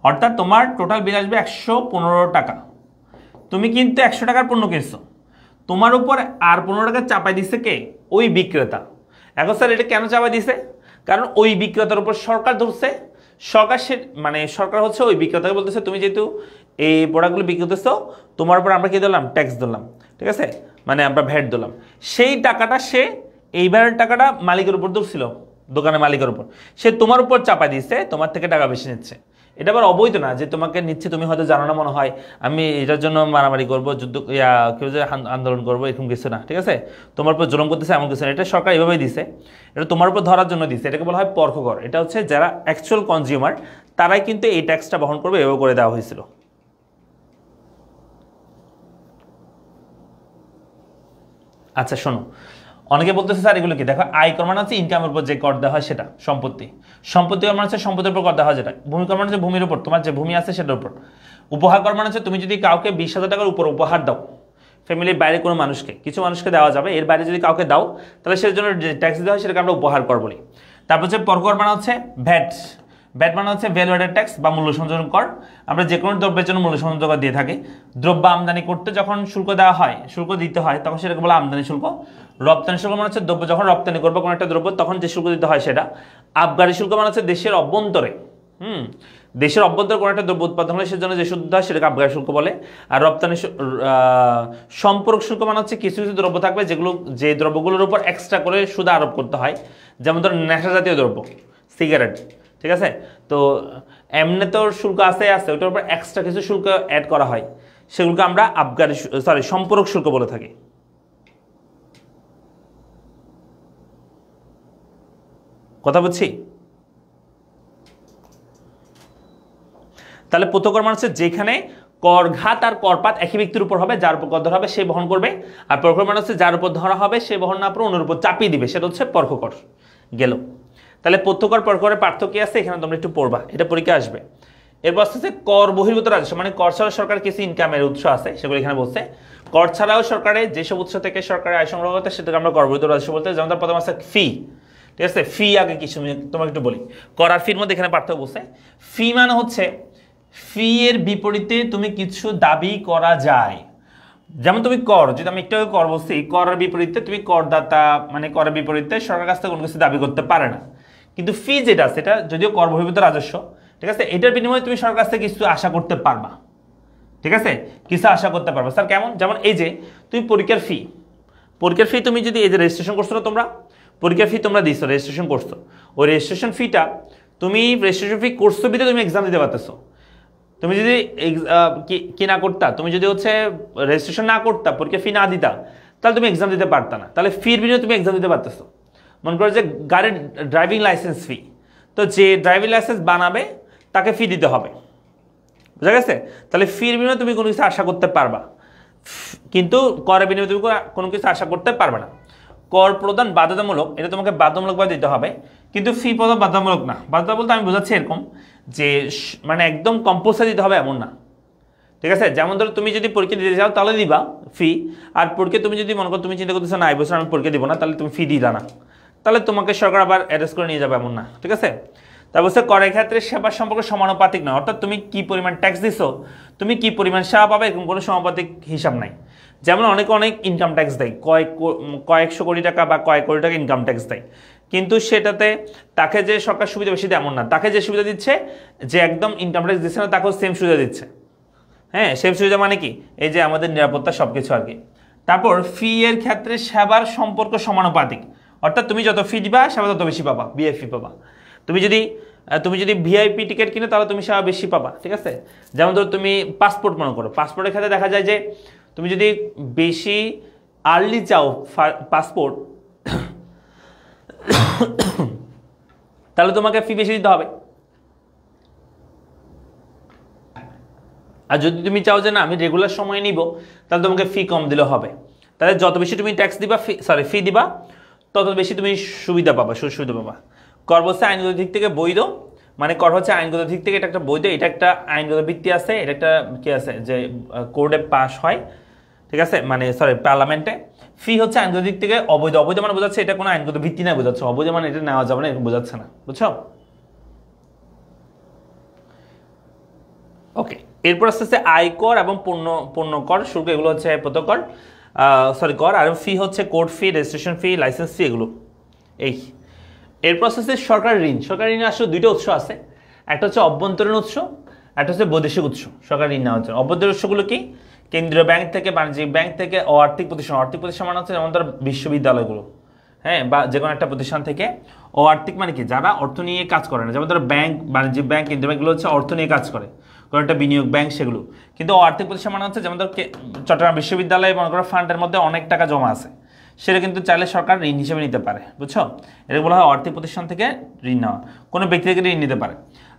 অর্থাৎ তোমার টোটাল বিল আসবে 115 টাকা। তুমি কিন্তু 100 টাকার পণ্য কিনছো, তোমার উপর আর 15 টাকা চাপাই দিচ্ছে কে? ওই বিক্রেতা। এখন স্যার এটা কেন চাপাই দিছে? কারণ ওই বিক্রেতার উপর সরকার ধরছে, সরকার মানে সরকার হচ্ছে ওই বিক্রেতাকে বলতেছে তুমি যেহেতু এই প্রোডাক্টগুলো বিক্রি করতেছো তোমার উপর আমরা কি দিলাম? ট্যাক্স দিলাম, ঠিক আছে, মানে আমরা ভ্যাট দিলাম। সেই টাকাটা সে এইবারের টাকাটা মালিকের উপর ধরছিল, দোকানের মালিকের উপর, সে তোমার উপর চাপা দিচ্ছে, তোমার থেকে টাকা বেশি নিচ্ছে। এটা আবার অবৈধ না যে তোমাকে নিচ্ছে, তুমি হয়তো জানো না মনে হয়, আমি এটার জন্য মারামারি করবো, যুদ্ধ কেউ যে আন্দোলন করবো, এরকম কিছু না, ঠিক আছে। তোমার উপর জুলুম করতেছে এমন কিছু না, এটা সরকার এভাবেই দিছে, এটা তোমার উপর ধরার জন্য দিছে, এটাকে বলা হয় পরোক্ষ কর। এটা হচ্ছে যারা অ্যাকচুয়াল কনজিউমার তারাই কিন্তু এই ট্যাক্সটা বহন করবে, এভাবে করে দেওয়া হয়েছিল। আচ্ছা শোনো, অনেকে বলতেছে স্যার এগুলো কি? দেখো, আয়কর মানে হচ্ছে ইনকামের উপর যে কর দেওয়া হয় সেটা, সম্পত্তি কর মানে হচ্ছে সম্পত্তির উপর কর দেওয়া হয় যেটা, ভূমি কর মানে হচ্ছে ভূমির উপর, তোমার যে ভূমি আছে সেটার উপর, উপহার কর মানে হচ্ছে তুমি যদি কাউকে 20,000 টাকার উপর উপহার দাও, ফ্যামিলির বাইরে কোনো মানুষকে, কিছু মানুষকে দেওয়া যাবে, এর বাইরে যদি কাউকে দাও তাহলে সেটার জন্য যে ট্যাক্স দেওয়া হয় সেটাকে আমরা উপহার কর বলি। তারপর হচ্ছে পরোক্ষ কর মানে হচ্ছে ভ্যাট, ভ্যাট মানে হচ্ছে ভ্যালু অ্যাডেড ট্যাক্স বা মূল্য সংযোজন কর। আমরা যে কোনো দ্রব্যের জন্য মূল্য সংযোজন কর দিয়ে থাকি। দ্রব্য আমদানি করতে যখন শুল্ক দেওয়া হয়, শুল্ক দিতে হয়, তখন সেটাকে বলে আমদানি শুল্ক। রপ্তানি শুল্ক মানে হচ্ছে দ্রব্য যখন রপ্তানি করবো কোনো একটা দ্রব্য তখন যে শুল্ক দিতে হয় সেটা। আবগারি শুল্ক মানে হচ্ছে দেশের অভ্যন্তরে, দেশের অভ্যন্তরে কোনো একটা দ্রব্য উৎপাদন হলে সেজন্য যে শুল্ক হয় সেটাকে আবগারি শুল্ক বলে। আর রপ্তানি সম্পূরক শুল্ক মানে হচ্ছে কিছু কিছু দ্রব্য থাকবে যেগুলো, যে দ্রব্যগুলোর উপর এক্সট্রা করে সুদ আরোপ করতে হয়, যেমন ধর নেশা জাতীয় দ্রব্য, সিগারেট, ঠিক আছে। তো এমনি তো শুল্ক আছে, ওটার উপর এক্সট্রা কিছু শুল্ক অ্যাড করা হয়, সেগুলোকে আমরা সম্পূরক শুল্ক বলে থাকি। কথা বুঝছি? তাহলে প্রত্যক্ষ কর মানে হচ্ছে যেখানে করঘাত আর করপাত একই ব্যক্তির উপর হবে, যার উপর কর ধরা হবে সে বহন করবে। আর পরোক্ষ কর মানে হচ্ছে যার উপর ধরা হবে সে বহন না করে অন্যের উপর চাপিয়ে দিবে, সেটা হচ্ছে পরোক্ষ কর। গেল। তাহলে প্রত্যকর পরকরের পার্থক্য আছে, এখানে তোমরা একটু পড়বা, এটা পরীক্ষা আসবে। এরপর আসতেছে কর বহির্ভূত রাজস্ব, মানে কর ছাড়াও সরকার কিছু ইনকামের উৎস আছে, সেগুলো এখানে বলছে। কর ছাড়াও সরকারের যেসব উৎস থেকে সরকারের আয় সংগ্রহ করতে, সেটাকে আমরা কর বহির্ভূত রাজস্ব বলতে। যেমন তার প্রথম আছে ফি, ঠিক আছে? ফি আগে কিছু তোমাকে একটু বলি, কর আর ফির মধ্যে এখানে পার্থক্য বলছে। ফি মানে হচ্ছে ফি এর বিপরীতে তুমি কিছু দাবি করা যায়। যেমন তুমি কর, যদি আমি একটু কর বলছি, করের বিপরীতে তুমি করদাতা, মানে করের বিপরীতে সরকার কাছ থেকে কোনো কিছু দাবি করতে পারে না। কিন্তু ফি যেটা, সেটা যদিও কর বহির্ভূত রাজস্ব, ঠিক আছে, এটার বিনিময়ে তুমি সরকার কাছ থেকে কিছু আশা করতে পারবা, ঠিক আছে, কিছু আশা করতে পারবা। স্যার কেমন? যেমন এই যে তুমি পরীক্ষার ফি তুমি যদি এই যে রেজিস্ট্রেশন করছো না, তোমরা পরীক্ষার ফি তোমরা দিচ্ছ, রেজিস্ট্রেশন করছো, ওই রেজিস্ট্রেশন ফিটা তুমি রেজিস্ট্রেশন ফি করছো বিধে তুমি এক্সাম দিতে পারতেছো। তুমি যদি কি না করতা, তুমি যদি হচ্ছে রেজিস্ট্রেশন না করতা, পরীক্ষা ফি না দিতা, তাহলে তুমি এক্সাম দিতে পারতা না। তাহলে ফির বিনিময়ে তুমি এক্সাম দিতে পারতেছো। মনে করো যে গাড়ির ড্রাইভিং লাইসেন্স ফি, তো যে ড্রাইভিং লাইসেন্স বানাবে তাকে ফি দিতে হবে, বুঝা গেছে? তাহলে ফির বিনিময়ে তুমি কোনো কিছু আশা করতে পারবা, কিন্তু করের বিনিময়ে তুমি কোনো কিছু আশা করতে পারবে না। কর প্রদান বাধ্যতামূলক, এটা তোমাকে বাধ্যতামূলকভাবে দিতে হবে, কিন্তু ফি প্রদান বাধ্যতামূলক না। বাধ্যতামূলক বলতে আমি বোঝাচ্ছি এরকম যে মানে একদম কম্পালসারি দিতে হবে এমন না, ঠিক আছে? যেমন ধরো তুমি যদি পরীক্ষা দিতে চাও তাহলে দিবা ফি, আর পরীক্ষা তুমি যদি মনে করো তুমি চিন্তা করতেছো না এই বছর আমি পরীক্ষা দিব না, তাহলে তুমি ফি দিলা না, তাহলে তোমাকে সরকার আবার অ্যারেস্ট করে নিয়ে যাবে এমন না, ঠিক আছে? তারপর হচ্ছে করের ক্ষেত্রে সেবার সম্পর্ক সমানুপাতিক না, অর্থাৎ তুমি কি পরিমাণ ট্যাক্স দিছো, তুমি কি পরিমাণ সেবা পাবে, এরকম কোনো সমানুপাতিক হিসাব নাই। যেমন অনেক ইনকাম ট্যাক্স দেয়, কয়েকশো কোটি টাকা বা কয়েক কোটি টাকা ইনকাম ট্যাক্স দেয়, কিন্তু সেটাতে তাকে যে সরকার সুবিধা বেশি দেয় এমন না, তাকে যে সুবিধা দিচ্ছে, যে একদম ইনকাম ট্যাক্স দিচ্ছে না তাকেও সেম সুবিধা দিচ্ছে। হ্যাঁ, সেম সুবিধা মানে কি, এই যে আমাদের নিরাপত্তা সব কিছু আর কি। তারপর ফি এর ক্ষেত্রে সেবার সম্পর্ক সমানুপাতিক, অর্থাৎ তুমি যত ফি দিবা সেবা তত বেশি পাবা, ভিআইপি পাবা। তুমি যদি ভিআইপি টিকিট কিনো তাহলে তুমি সেবা বেশি পাবা, ঠিক আছে? যেমন ধরো তুমি পাসপোর্ট মনে করো, পাসপোর্টের ক্ষেত্রে দেখা যায় যে তুমি যদি বেশি আর্লি চাও পাসপোর্ট, তাহলে তোমাকে ফি বেশি দিতে হবে। আর যদি তুমি চাও যে না আমি রেগুলার সময় নিব, তাহলে তোমাকে ফি কম দিলে হবে। তাহলে যত বেশি তুমি ট্যাক্স দিবা, ফি দিবা, তত বেশি তুমি সুবিধা পাবা, সুবিধা পাবা। কর বলছে আইনগত দিক থেকে বৈধ, মানে কর হচ্ছে আইনগত দিক থেকে এটা একটা বৈধ, এটা একটা আইনগত ভিত্তি আছে, এটা একটা কি আছে যে কোর্টে পাস হয়, ঠিক আছে, মানে পার্লামেন্টে। ফি হচ্ছে আইনগত দিক থেকে অবৈধ, অবৈধ মানে বোঝাচ্ছে এটা কোনো আইনগত ভিত্তি না বোঝাচ্ছে, অবৈধ মানে এটা নেওয়া যাবে না এরকম বোঝাচ্ছে না, বুঝছো? ওকে, এরপর আস্তে আয়কর এবং পণ্য কর, শুল্ক, এগুলো হচ্ছে প্রত্যকর কর, আর ফি হচ্ছে court fee, registration fee, licence fee, এগুলো। এই এরপর আস্তে সরকারি ঋণ। সরকারি ঋণের আসলে দুইটা উৎস আছে, একটা হচ্ছে অভ্যন্তরীণ উৎস, একটা হচ্ছে বৈদেশিক উৎস। সরকারি ঋণ নেওয়ার জন্য অভ্যন্তরীণ উৎসগুলো কি, কেন্দ্রীয় ব্যাংক থেকে, বাণিজ্যিক ব্যাংক থেকে, ও আর্থিক প্রতিষ্ঠান। আর্থিক প্রতিষ্ঠান মানে হচ্ছে যেমন ধর বিশ্ববিদ্যালয়গুলো, হ্যাঁ, বা যে কোনো একটা প্রতিষ্ঠান থেকে। ও আর্থিক মানে কি, যারা অর্থ নিয়ে কাজ করে না, যেমন ধরো ব্যাংক, বাণিজ্যিক ব্যাংক, কেন্দ্রীয় ব্যাংকগুলো হচ্ছে অর্থ নিয়ে কাজ করে, কোনো একটা বিনিয়োগ ব্যাংক, সেগুলো। কিন্তু আর্থিক প্রতিষ্ঠান মানে হচ্ছে যেমন ধর চট্টগ্রাম বিশ্ববিদ্যালয়ে মনে করো ফান্ডের মধ্যে অনেক টাকা জমা আছে, সেটা কিন্তু চাইলে সরকার ঋণ হিসেবে নিতে পারে, বুঝছো? এটা বলা হয় আর্থিক প্রতিষ্ঠান থেকে ঋণ নেওয়া, কোনো ব্যক্তি থেকে ঋণ নিতে পারে।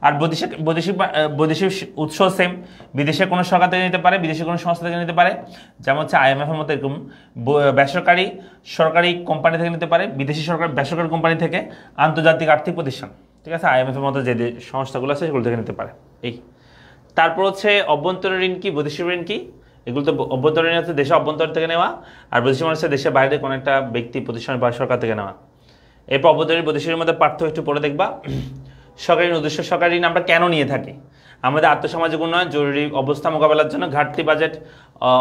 আর বৈদেশিক উৎস সেম, বিদেশে কোনো সরকার থেকে নিতে পারে, বিদেশি কোনো সংস্থা থেকে নিতে পারে, যেমন হচ্ছে IMF এর মতো এরকম। বেসরকারি সরকারি কোম্পানি থেকে নিতে পারে, বিদেশি বেসরকারি কোম্পানি থেকে, আন্তর্জাতিক আর্থিক প্রতিষ্ঠান, ঠিক আছে, IMF এর মতো যে সংস্থাগুলো আছে সেগুলো থেকে নিতে পারে। এই তারপর হচ্ছে অভ্যন্তরীণ ঋণ কি, বৈদেশিক ঋণ কি, এগুলো তো অভ্যন্তরীণ হচ্ছে দেশের অভ্যন্তর থেকে নেওয়া, আর বৈদেশিক মানে হচ্ছে দেশের বাইরে কোনো একটা ব্যক্তি, প্রতিষ্ঠান বা সরকার থেকে নেওয়া। এরপর অভ্যন্তরীণ বৈদেশিকের মধ্যে পার্থক্য একটু পড়ে দেখবা। সরকারি উদ্দেশ্য, সরকারি ঋণ আমরা কেন নিয়ে থাকি? আমাদের আর্থসামাজিক উন্নয়ন, জরুরি অবস্থা মোকাবেলার জন্য, ঘাটতি বাজেট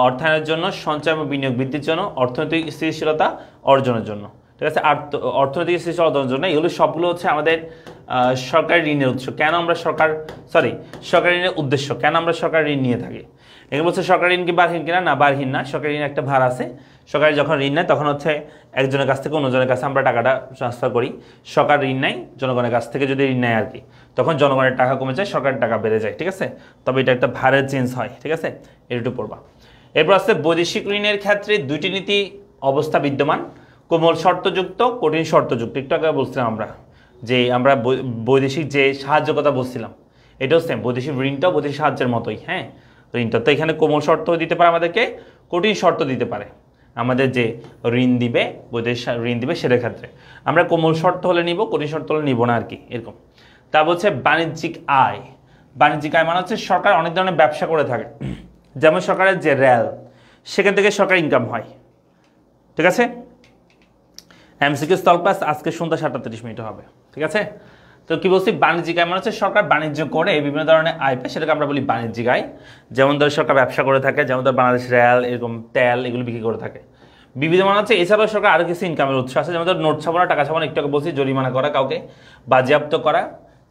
অর্থায়নের জন্য, সঞ্চয় এবং বিনিয়োগ বৃদ্ধির জন্য, অর্থনৈতিক স্থিতিশীলতা অর্জনের জন্য, ঠিক আছে, অর্থনৈতিক স্থিতিশীলতা অর্জনের জন্য। এগুলো সবগুলো হচ্ছে আমাদের সরকারি ঋণের উৎস। কেন আমরা সরকারি ঋণের উদ্দেশ্য, কেন আমরা সরকারি ঋণ নিয়ে থাকি? এখানে বলছে সরকারি ঋণ কি বারহীন কিনা? না, বারহীন না। সরকারি ঋণ একটা ভার আছে। সরকারি যখন ঋণ নেয় তখন হচ্ছে একজনের কাছ থেকে অন্যজনের কাছে আমরা টাকাটা ট্রান্সফার করি। সরকার ঋণ নেয় জনগণের কাছ থেকে, যদি ঋণ নেয় আর কি, তখন জনগণের টাকা কমে যায়, সরকারের টাকা বেড়ে যায়, ঠিক আছে? তবে এটা একটা ভারের চেঞ্জ হয়, ঠিক আছে, একটু পড়বা। এরপর আসছে বৈদেশিক ঋণের ক্ষেত্রে দুইটি নীতি অবস্থা বিদ্যমান, কোমল শর্তযুক্ত, কঠিন শর্তযুক্ত। একটু আগে বলছিলাম আমরা বৈদেশিক যে সাহায্য কথা বলছিলাম, এটাও সেম, বৈদেশিক ঋণটাও বৈদেশিক সাহায্যের মতোই। হ্যাঁ, ঋণটা তো এখানে কোমল শর্ত দিতে পারে আমাদেরকে, কঠিন শর্ত দিতে পারে। আমাদের যে ঋণ দিবে বৈদেশিক ঋণ দিবে সেটার ক্ষেত্রে আমরা কোমল শর্ত হলে নিব, কঠিন শর্ত হলে নিব না আর কি, এরকম। তা বলছে বাণিজ্যিক আয়। বাণিজ্যিক আয় মানে হচ্ছে সরকার অনেক ধরনের ব্যবসা করে থাকে, যেমন সরকারের যে রেল, সেখান থেকে সরকার ইনকাম হয়, ঠিক আছে। এমসিকিউ স্থল ক্লাস আজকে সন্ধ্যা 7:30 হবে, ঠিক আছে। তো কি বলছি, বাণিজ্যিক আয় মানে হচ্ছে সরকার বাণিজ্য করে বিভিন্ন ধরনের আয় পায়, সেটাকে আমরা বলি বাণিজ্যিক আয়। যেমন ধর সরকার ব্যবসা করে থাকে, যেমন ধর বাংলাদেশ রেল, এরকম তেল, এগুলো বিক্রি করে থাকে। বিবিধ মানে হচ্ছে এছাড়াও সরকার আরও কিছু ইনকামের উৎস আছে, যেমন ধর নোট ছাপানো, টাকা ছাপানো, একটু আগে বলছি, জরিমানা করা, কাউকে বাজেয়াপ্ত করা,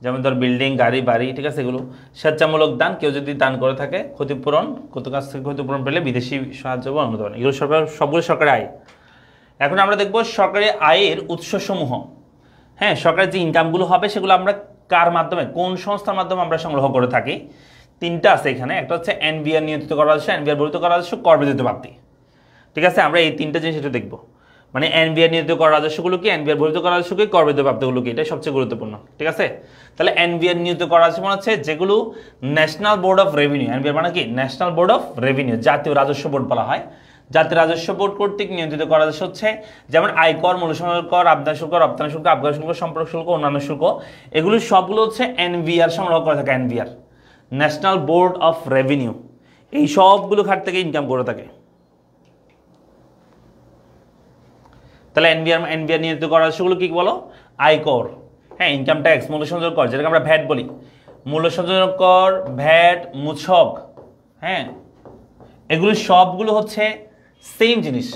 যেমন ধর বিল্ডিং, গাড়ি, বাড়ি, ঠিক আছে, এগুলো। স্বেচ্ছামূলক দান, কেউ যদি দান করে থাকে, ক্ষতিপূরণ, কত কাছ থেকে ক্ষতিপূরণ পেলে বিদেশি সাহায্য বা অনুদান, এগুলো সরকার, সবগুলো সরকারি আয়। এখন আমরা দেখব সরকারি আয়ের উৎসসমূহ। হ্যাঁ, সরকারের যে ইনকামগুলো হবে সেগুলো আমরা কার মাধ্যমে, কোন সংস্থার মাধ্যমে আমরা সংগ্রহ করে থাকি। তিনটা আছে এখানে, একটা হচ্ছে এনবিআর নিয়ন্ত্রিত কর রাজস্ব, এনবিআর বর্ধিত কর রাজস্ব, কর ব্যতীত প্রাপ্তি, ঠিক আছে। আমরা এই তিনটা জিনিস একটু দেখবো, মানে এনবিআর নিয়ন্ত্রিত কর রাজস্বগুলো কি, এনবিআর বর্ধিত কর রাজস্ব কি, কর ব্যতীত প্রাপ্তিগুলো কি, এটা সবচেয়ে গুরুত্বপূর্ণ, ঠিক আছে। তাহলে এনবিআর নিয়ন্ত্রিত কর রাজস্ব মানে হচ্ছে যেগুলো national board of revenue, NBR মানে কি, ন্যাশনাল বোর্ড অফ রেভিনিউ, জাতীয় রাজস্ব বোর্ড বলা হয়। জাতীয় রাজস্ব বোর্ড কর্তৃক নিয়ন্ত্রিত কর রাজস্ব হচ্ছে যেমন আয়কর, মূল্যসংযোজন কর, আমদানি শুল্ক, রপ্তানি শুল্ক, আবগারি শুল্ক, সম্পর্ক শুল্ক, অন্যান্য শুল্ক, এগুলো সবগুলো হচ্ছে এনবিআর সংগ্রহ করে থাকে। NBR, national board of revenue, এই সবগুলো খাত থেকে ইনকাম করে থাকে। তাহলে এনবিআর নিয়ন্ত্রিত কর রাজস্বগুলো কি বলো, আয়কর, হ্যাঁ, ইনকাম ট্যাক্স, মূল্যসংযোজন কর, যেটাকে আমরা ভ্যাট বলি, মূল্যসংযোজন কর, ভ্যাট, মূসক, হ্যাঁ, এগুলো সবগুলো হচ্ছে সেম জিনিস,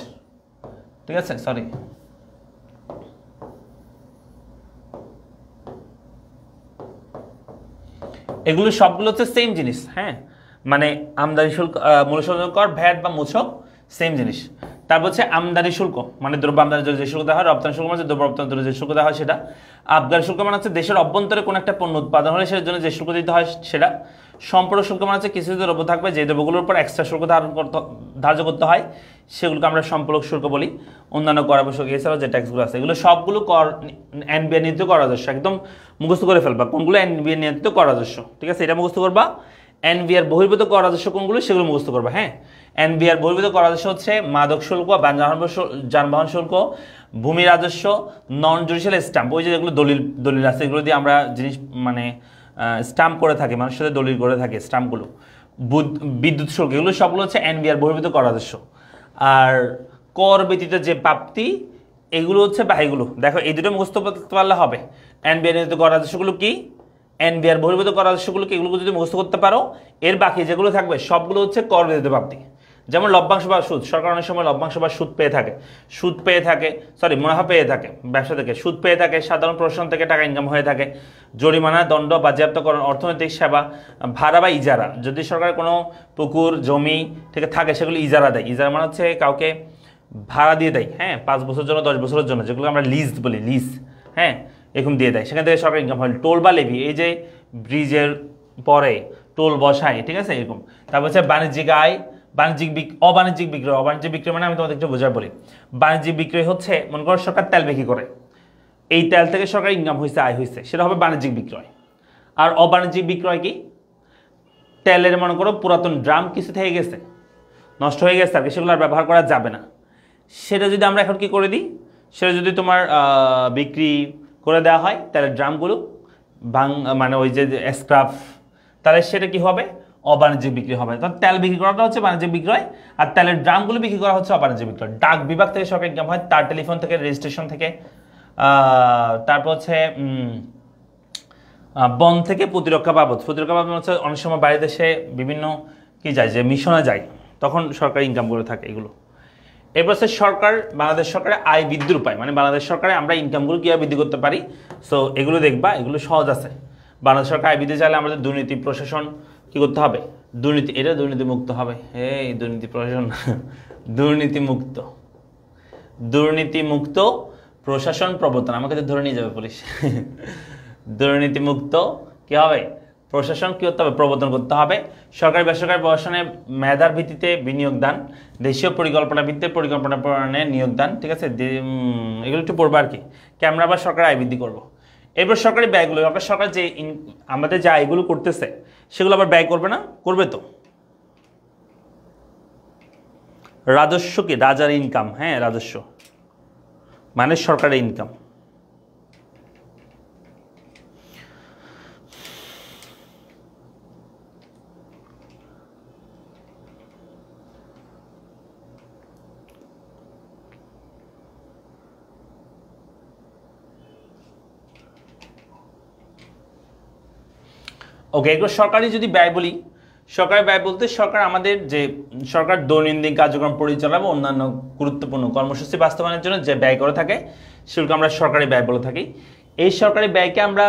ঠিক আছে। সরি, এগুলো সবগুলো হচ্ছে সেম জিনিস, হ্যাঁ, মানে আমদানি শুল্ক, মূল্যসংযোজন কর, ভ্যাট বা মূসক সেম জিনিস। তারপর হচ্ছে আমদানি শুল্ক, মানে দ্রব্য আমদানির জন্য যে শুল্ক দেওয়া হয়। রপ্তানি শুল্ক মানে দ্রব্য রপ্তানির জন্য যে শুল্ক দেওয়া হয় সেটা। আবগারি শুল্ক মানে হচ্ছে দেশের অভ্যন্তরে কোনো একটা পণ্য উৎপাদন হলে সেটার জন্য যে শুল্ক দিতে হয় সেটা। সম্পর্ক শুল্ক মানে হচ্ছে কিছু দ্রব্য থাকবে যে দ্রব্যগুলোর উপর এক্সট্রা শুল্ক ধার্য করতে হয়, সেগুলোকে আমরা সম্পর্ক শুল্ক বলি। অন্যান্য কর আবশ্যক এছাড়াও যে ট্যাক্সগুলো আছে এগুলো সবগুলো কর এনবিআর নিয়ন্ত্রিত কর রাজস্ব, একদম মুখস্থ করে ফেলবা কোনগুলো এনবিআর নিয়ন্ত্রিত কর রাজস্ব, ঠিক আছে, এটা মুখস্থ করবা। এনবিআর বহির্ভূত কর রাজস্ব কোনগুলো সেগুলো মুখস্থ করবা, হ্যাঁ। এনবিআর বহির্ভূত কর রাজস্ব হচ্ছে মাদক শুল্ক, যানবাহন শুল্ক, ভূমি রাজস্ব, নন জুডিশিয়াল স্ট্যাম্প, ওই যে যেগুলো দলিল আছে, এগুলো দিয়ে আমরা জিনিস মানে স্ট্যাম্প করে থাকি, মানুষের সাথে দলিল করে থাকে স্ট্যাম্পগুলো, বিদ্যুৎ শুল্ক, এগুলো সবগুলো হচ্ছে এনবিআর বহির্ভূত কর রাজস্ব। আর কর ব্যতীত যে প্রাপ্তি, এগুলো হচ্ছে বা এগুলো দেখো, এই দুটো মুখস্থ করতে পারলে হবে। এনবিআর নিয়ন্ত্রিত কর রাজস্বগুলো কি, এনবিআর বহির্ভূত কর রাজস্বগুলো কি, এগুলো যদি মুখস্থ করতে পারো, এর বাকি যেগুলো থাকবে সবগুলো হচ্ছে কর ব্যতীত প্রাপ্তি। যেমন লভ্যাংশ বা সুদ, সরকার অনেক সময় লভ্যাংশ বা সুদ পেয়ে থাকে, মুনাফা পেয়ে থাকে ব্যবসা থেকে, সুদ পেয়ে থাকে, সাধারণ প্রশাসন থেকে টাকা ইনকাম হয়ে থাকে, জরিমানা, দণ্ড, বাজেয়াপ্তকরণ, অর্থনৈতিক সেবা, ভাড়া বা ইজারা, যদি সরকার কোনো পুকুর, জমি থেকে থাকে সেগুলো ইজারা দেয়। ইজারা মানে হচ্ছে কাউকে ভাড়া দিয়ে দেয়, হ্যাঁ, 5 বছরের জন্য, 10 বছরের জন্য, যেগুলো আমরা লিজ বলি, লিজ, হ্যাঁ, এরকম দিয়ে দেয়, সেখান থেকে সরকার ইনকাম হয়। টোল বা লেভি, এই যে ব্রিজের পরে টোল বসায়, ঠিক আছে, এরকম। তারপর হচ্ছে বাণিজ্যিক আয়, অবাণিজ্যিক বিক্রয় মানে আমি তোমাদের একটু বোঝার বলি। বাণিজ্যিক বিক্রয় হচ্ছে, মনে করো সরকার তেল বিক্রি করে, এই তেল থেকে সরকার ইনকাম হয়েছে, আয় হয়েছে, সেটা হবে বাণিজ্যিক বিক্রয়। আর অবাণিজ্যিক বিক্রয় কি, তেলের মনে করো পুরাতন ড্রাম কিছু থেকে গেছে, নষ্ট হয়ে গেছে আর কি, সেগুলো আর ব্যবহার করা যাবে না, সেটা যদি আমরা এখন কি করে দিই, সেটা যদি তোমার বিক্রি করে দেওয়া হয়, তেলের ড্রামগুলো মানে ওই যে স্ক্রাপ, তাহলে সেটা কি হবে, অবাণিজ্যিক বিক্রি হবে। তো তেল বিক্রি করাটা হচ্ছে বাণিজ্যিক বিক্রয়, আর তেলের ড্রামগুলো বিক্রি করা হচ্ছে অবাণিজ্যিক বিক্রয়। ডাক বিভাগ থেকে সরকার ইনকাম হয়, তার টেলিফোন থেকে, রেজিস্ট্রেশন থেকে, তারপর হচ্ছে বন থেকে প্রতিরক্ষা বাবদ হচ্ছে অনেক সময় বাইরের দেশে বিভিন্ন কি যায়, যে মিশনে যায়, তখন সরকার ইনকাম করে থাকে এগুলো। এরপর হচ্ছে সরকার, বাংলাদেশ সরকারের আয় বৃদ্ধির উপায়, মানে বাংলাদেশ সরকারে আমরা ইনকামগুলো কীভাবে বৃদ্ধি করতে পারি। সো এগুলো দেখবা, এগুলো সহজ আছে। বাংলাদেশ সরকার আয় বৃদ্ধি চাইলে আমাদের দুর্নীতি প্রশাসন কি করতে হবে, এটা দুর্নীতিমুক্ত হবে, এই দুর্নীতি প্রশাসন দুর্নীতিমুক্ত প্রশাসন প্রবর্তন, আমাকে তো ধরে নিয়ে যাবে পুলিশ। দুর্নীতিমুক্ত কি হবে, প্রশাসন কি করতে হবে, প্রবর্তন করতে হবে। সরকারি বেসরকারি প্রশাসনে মেধার ভিত্তিতে বিনিয়োগ দান, দেশীয় পরিকল্পনা ভিত্তিতে পরিকল্পনা প্রণয়নে নিয়োগ দান, ঠিক আছে, এগুলো একটু পড়বো আর কি। আমরা আবার সরকার আয় বৃদ্ধি করবো। এবার সরকারি ব্যয়গুলো, আবার সরকার যে আমাদের যে আয়গুলো করতেছে সেগুলো আবার ব্যয় করবে না, করবে তো, রাজস্ব কি? রাজার ইনকাম, হ্যাঁ রাজস্ব মানে সরকারের ইনকাম। ওকে, এগুলো সরকারি যদি ব্যয় বলি, সরকারি ব্যয় বলতে সরকার আমাদের যে সরকার দৈনন্দিন কার্যক্রম পরিচালনা বা অন্যান্য গুরুত্বপূর্ণ কর্মসূচি বাস্তবায়নের জন্য যে ব্যয় করে থাকে সেগুলোকে আমরা সরকারি ব্যয় বলে থাকি। এই সরকারি ব্যয়কে আমরা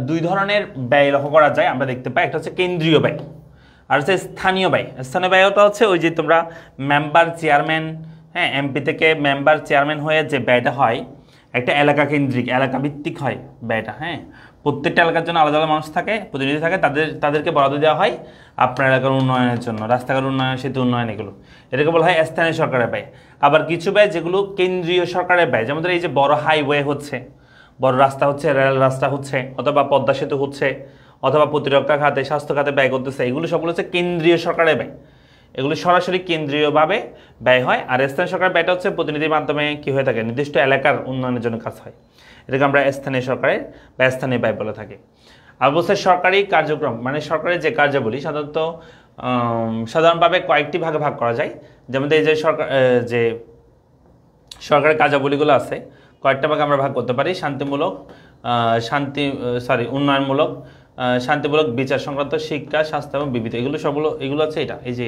দুই ধরনের ব্যয় লক্ষ্য করা যায়, আমরা দেখতে পাই। একটা হচ্ছে কেন্দ্রীয় ব্যয় আর হচ্ছে স্থানীয় ব্যয়। স্থানীয় ব্যয়টা হচ্ছে ওই যে তোমরা মেম্বার চেয়ারম্যান, হ্যাঁ এমপি থেকে মেম্বার চেয়ারম্যান হয়ে যে ব্যয়টা হয় একটা এলাকা কেন্দ্রিক, এলাকা ভিত্তিক হয় ব্যয়টা। হ্যাঁ, প্রত্যেকটা এলাকার জন্য আলাদা আলাদা মানুষ থাকে, প্রতিনিধি থাকে, তাদেরকে বরাদ্দ দেওয়া হয় আপনার এলাকার উন্নয়নের জন্য, রাস্তাঘাট উন্নয়ন, সেতু উন্নয়ন, এগুলো এটাকে বলা হয় স্থানীয় সরকারের ব্যয়। আবার কিছু ব্যয় যেগুলো কেন্দ্রীয় সরকারের ব্যয়, যেমন এই যে বড় হাইওয়ে হচ্ছে, বড় রাস্তা হচ্ছে, রেল রাস্তা হচ্ছে, অথবা পদ্মা সেতু হচ্ছে, অথবা প্রতিরক্ষা খাতে, স্বাস্থ্য খাতে ব্যয় করতেছে, এগুলো সবগুলো হচ্ছে কেন্দ্রীয় সরকারের ব্যয়। এগুলো সরাসরি কেন্দ্রীয়ভাবে ব্যয় হয়। আর স্থানীয় সরকারের ব্যয়টা হচ্ছে প্রতিনিধির মাধ্যমে কি হয়ে থাকে, নির্দিষ্ট এলাকার উন্নয়নের জন্য কাজ হয়, এটাকে আমরা স্থানীয় সরকারের বা স্থানীয় ব্যয় বলে থাকি। আর বলছে সরকারি কার্যক্রম মানে সরকারের যে কার্যাবলী সাধারণভাবে কয়েকটি ভাগে ভাগ করা যায়। যেমন এই যে সরকারের কার্যাবলীগুলো আছে কয়েকটা ভাগে আমরা ভাগ করতে পারি। উন্নয়নমূলক, শান্তিমূলক, বিচার সংক্রান্ত, শিক্ষা, স্বাস্থ্য এবং বিবিধ, এগুলো আছে। এটা এই যে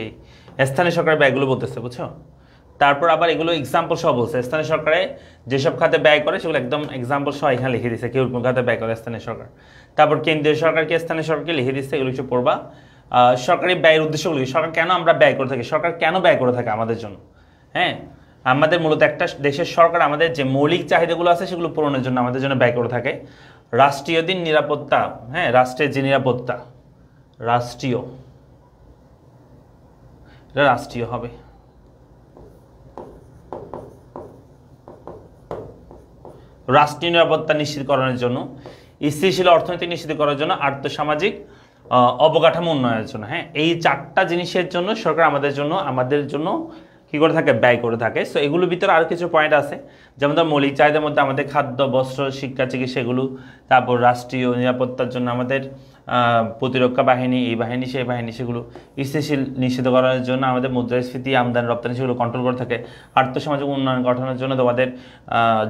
স্থানীয় সরকারের ব্যয়গুলো বলতেছে, বুঝছো? তারপর আবার এগুলো এক্সাম্পল সহ বলছে। স্থানীয় সরকারে যেসব খাতে ব্যয় করে সেগুলো একদম এক্সাম্পল সহ এখানে লিখে দিচ্ছে, কেউ কোন খাতে ব্যয় করে স্থানীয় সরকার। তারপর কেন্দ্রীয় সরকারকে, স্থানীয় সরকারকে লিখে দিচ্ছে, এগুলো একটু পড়বা। সরকারি ব্যয়ের উদ্দেশ্যগুলো, সরকার কেন আমরা ব্যয় করে থাকি, সরকার কেন ব্যয় করে থাকে আমাদের জন্য। হ্যাঁ, আমাদের মূলত একটা দেশের সরকার আমাদের যে মৌলিক চাহিদাগুলো আছে সেগুলো পূরণের জন্য আমাদের জন্য ব্যয় করে থাকে। রাষ্ট্রীয় দিন নিরাপত্তা, হ্যাঁ রাষ্ট্রের যে নিরাপত্তা, রাষ্ট্রীয় হবে। রাষ্ট্রীয় নিরাপত্তা নিশ্চিতকরণের জন্য, স্থিতিশীল অর্থনীতি নিশ্চিত করার জন্য, আর্থসামাজিক অবকাঠামো উন্নয়নের জন্য। হ্যাঁ, এই চারটা জিনিসের জন্য সরকার আমাদের জন্য কি করে থাকে, ব্যয় করে থাকে। সো এগুলোর ভিতরে আরও কিছু পয়েন্ট আছে, যেমন ধর মৌলিক চাহিদার মধ্যে আমাদের খাদ্য, বস্ত্র, শিক্ষা, চিকিৎসা এগুলো। তারপর রাষ্ট্রীয় নিরাপত্তার জন্য আমাদের প্রতিরক্ষা বাহিনী, এই বাহিনী, সেই বাহিনী, সেগুলো স্থিতিশীল নিশ্চিত করার জন্য আমাদের মুদ্রাস্ফীতি, আমদানি রপ্তানি সেগুলো কন্ট্রোল করে থাকে। আর্থসামাজিক উন্নয়ন গঠনের জন্য তোমাদের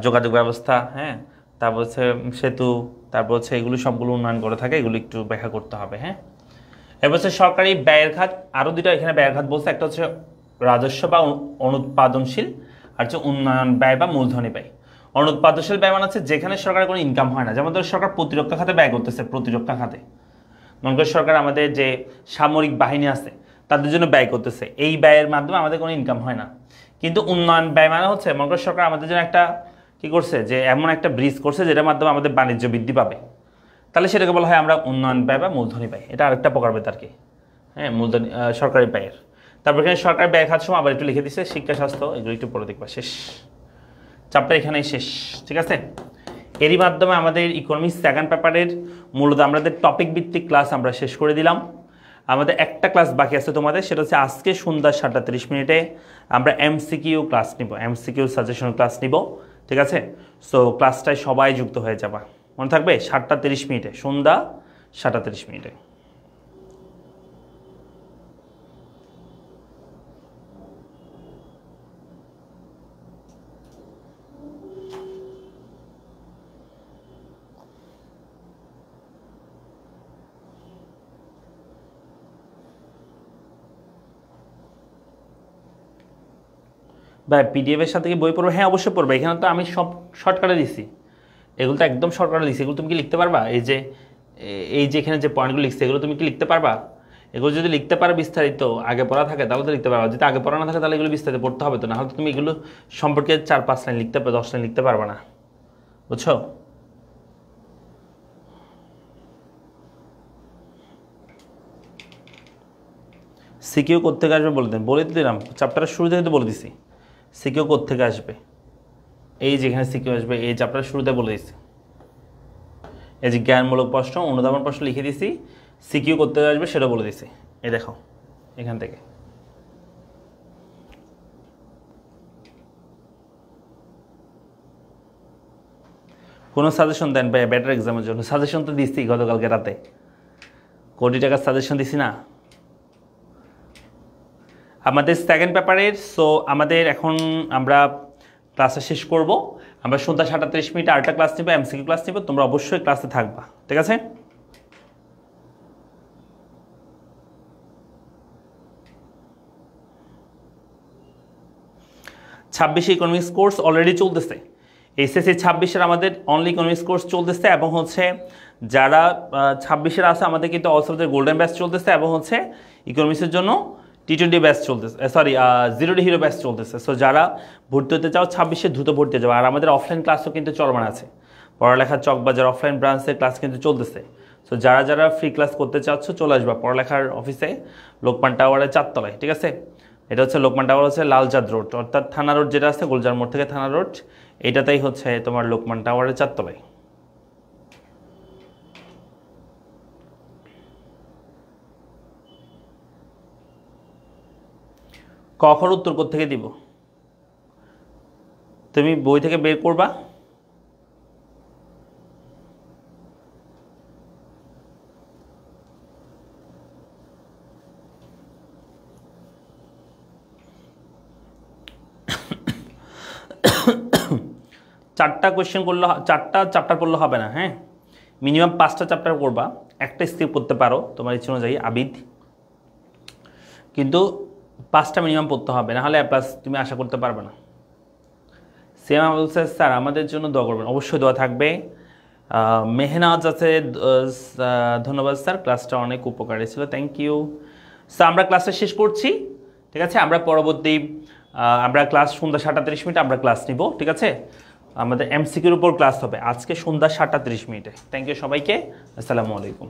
যোগাযোগ ব্যবস্থা, হ্যাঁ তারপর হচ্ছে সেতু, তারপর হচ্ছে এগুলো সবগুলো উন্নয়ন করে থাকে, এগুলো একটু ব্যাখ্যা করতে হবে। হ্যাঁ, এবার হচ্ছে সরকারি ব্যয়ের খাত, আরও দুটো এখানে ব্যয়ের খাত বলছে, একটা হচ্ছে রাজস্ব বা অনুৎপাদনশীল, আর হচ্ছে উন্নয়ন ব্যয় বা মূলধনী ব্যয়। অনুৎপাদনশীল ব্যয় মানে হচ্ছে যেখানে সরকারের কোনো ইনকাম হয় না, যেমন ধর সরকার প্রতিরক্ষা খাতে ব্যয় করতেছে, প্রতিরক্ষা খাতে মনে করি সরকার আমাদের যে সামরিক বাহিনী আছে তাদের জন্য ব্যয় করতেছে, এই ব্যয়ের মাধ্যমে আমাদের কোনো ইনকাম হয় না। কিন্তু উন্নয়ন ব্যয় মানে হচ্ছে মনে করি সরকার আমাদের জন্য একটা কি করছে, যে এমন একটা ব্রিজ করছে যেটার মাধ্যমে আমাদের বাণিজ্য বৃদ্ধি পাবে, তাহলে সেটাকে বলা হয় আমরা উন্নয়ন ব্যয় বা মূলধনী ব্যয়। এটা আরেকটা প্রকারভেদ আর কি, হ্যাঁ মূলধনী সরকারি ব্যয়ের। তারপর এখানে সরকার ব্যয় খাত সময় আবার একটু লিখে দিচ্ছে, শিক্ষা, স্বাস্থ্য, এগুলো একটু পড়ে দেখবা। শেষ চ্যাপ্টার এখানেই শেষ, ঠিক আছে। এরই মাধ্যমে আমাদের ইকোনমিক্স সেকেন্ড পেপারের মূলত আমাদের টপিক ভিত্তিক ক্লাস আমরা শেষ করে দিলাম। আমাদের একটা ক্লাস বাকি আছে তোমাদের, সেটা হচ্ছে আজকে সন্ধ্যা 7:30 আমরা এমসিকিউ ক্লাস নিব, এমসিকিউ সাজেশন ক্লাস নিব, ঠিক আছে। সো ক্লাসটায় সবাই যুক্ত হয়ে যাবা, মনে থাকবে 7:30 সন্ধ্যা 7:30। ভাই পিডিএফের সাথে কি বই পড়বে? হ্যাঁ অবশ্যই পড়বে, এখানে তো আমি সব শর্টকাটে দিছি, এগুলো তো একদম শর্টকাটে দিছি। এগুলো তুমি কি লিখতে পারবা? এই যে এখানে যে পয়েন্টগুলো লিখছে এগুলো তুমি কি লিখতে পারবা? এগুলো যদি লিখতে পারো বিস্তারিত, আগে পড়া থাকে তাহলে তো লিখতে পারবা, যদি আগে পড়া না থাকে তাহলে এগুলো বিস্তারিত পড়তে হবে তো, না হলে তুমি এগুলো সম্পর্কে 4-5 লাইন লিখতে পারবে, 10 লাইন লিখতে পারবা না, বুঝছো? সিকিউ কোত্থেকে আসবে বলে দিলাম, চ্যাপ্টারের শুরু থেকে তো বলে দিছি সিকিউ কোত্থেকে আসবে। এই যেখানে সিকিউ আসবে এই চ্যাপ্টারের শুরুতে বলে দিছি, এই যে জ্ঞানমূলক প্রশ্ন, অনুধাবন প্রশ্ন লিখে দিছি, সিকিউ কোত্থেকে আসবে সেটা বলে দিছি। এই দেখো এখান থেকে কোনো সাজেশন দেন ভাই বেটার এক্সামের জন্য? সাজেশন তো দিচ্ছি গতকালকে রাতে, কোটি টাকার সাজেশন দিছি না আমাদের সেকেন্ড পেপারের। সো আমাদের এখন আমরা ক্লাসটা শেষ করব। আমরা সন্ধ্যা 7:30 আরেকটা ক্লাস নেব, এমসিকিউ ক্লাস নেব। তোমরা অবশ্যই ক্লাসে থাকবা, ঠিক আছে? ছাব্বিশে ইকোনমিক্স কোর্স অলরেডি চলতেছে। এসএসসি 26-এর আমাদের অনলি ইকোনমিক্স কোর্স চলতেছে, এবং হচ্ছে যারা 26-এর আছে আমাদের কিন্তু অল সাবজেক্ট গোল্ডেন ব্যাচ চলতেছে, এবং হচ্ছে ইকোনমিক্সের জন্য T20 ব্যাচ চলতেছে, সরি 0D হিরো ব্যাচ চলতেছে। সো যারা ভর্তি হতে চাও 26-এ দ্রুত ভর্তি হয়ে যাবে। আর আমাদের অফলাইন ক্লাসও কিন্তু চলমান আছে, পড়ালেখার চকবাজার অফলাইন ব্রাঞ্চের ক্লাস কিন্তু চলতেছে। সো যারা যারা ফ্রি ক্লাস করতে চাচ্ছ চলে আসবা পড়ালেখার অফিসে, লোকমান টাওয়ারের 4 তলায়, ঠিক আছে? এটা হচ্ছে লোকমান টাওয়ার, হচ্ছে লালচাঁদ রোড, অর্থাৎ থানা রোড যেটা আছে গোলজার মোড় থেকে থানা রোড, এটাতেই হচ্ছে তোমার লোকমান টাওয়ারের 4 তলায়। কখন উত্তর থেকে দিব? তুমি বই থেকে বের করবা, চারটা কোয়েশ্চেন করলে, চারটা চ্যাপ্টার পড়লে হবে না, হ্যাঁ? মিনিমাম 5টা চ্যাপ্টার করবা, একটা স্কিপ করতে পারো তোমার ইচ্ছে অনুযায়ী আবিদ, কিন্তু 5টা মিনিমাম পড়তে হবে, নাহলে প্লাস তুমি আশা করতে পারবে না। সেম বলছে স্যার আমাদের জন্য দোয়া করবেন, অবশ্যই দোয়া থাকবে। মেহনাজ আছে, ধন্যবাদ স্যার, ক্লাসটা অনেক উপকারী ছিল, থ্যাংক ইউ স্যার। আমরা ক্লাসটা শেষ করছি, ঠিক আছে? আমরা পরবর্তী আমরা ক্লাস সন্ধ্যা 7:30 আমরা ক্লাস নিব, ঠিক আছে? আমাদের এমসিকিউর উপর ক্লাস হবে আজকে সন্ধ্যা 7:30। থ্যাংক ইউ সবাইকে, আসসালামু আলাইকুম।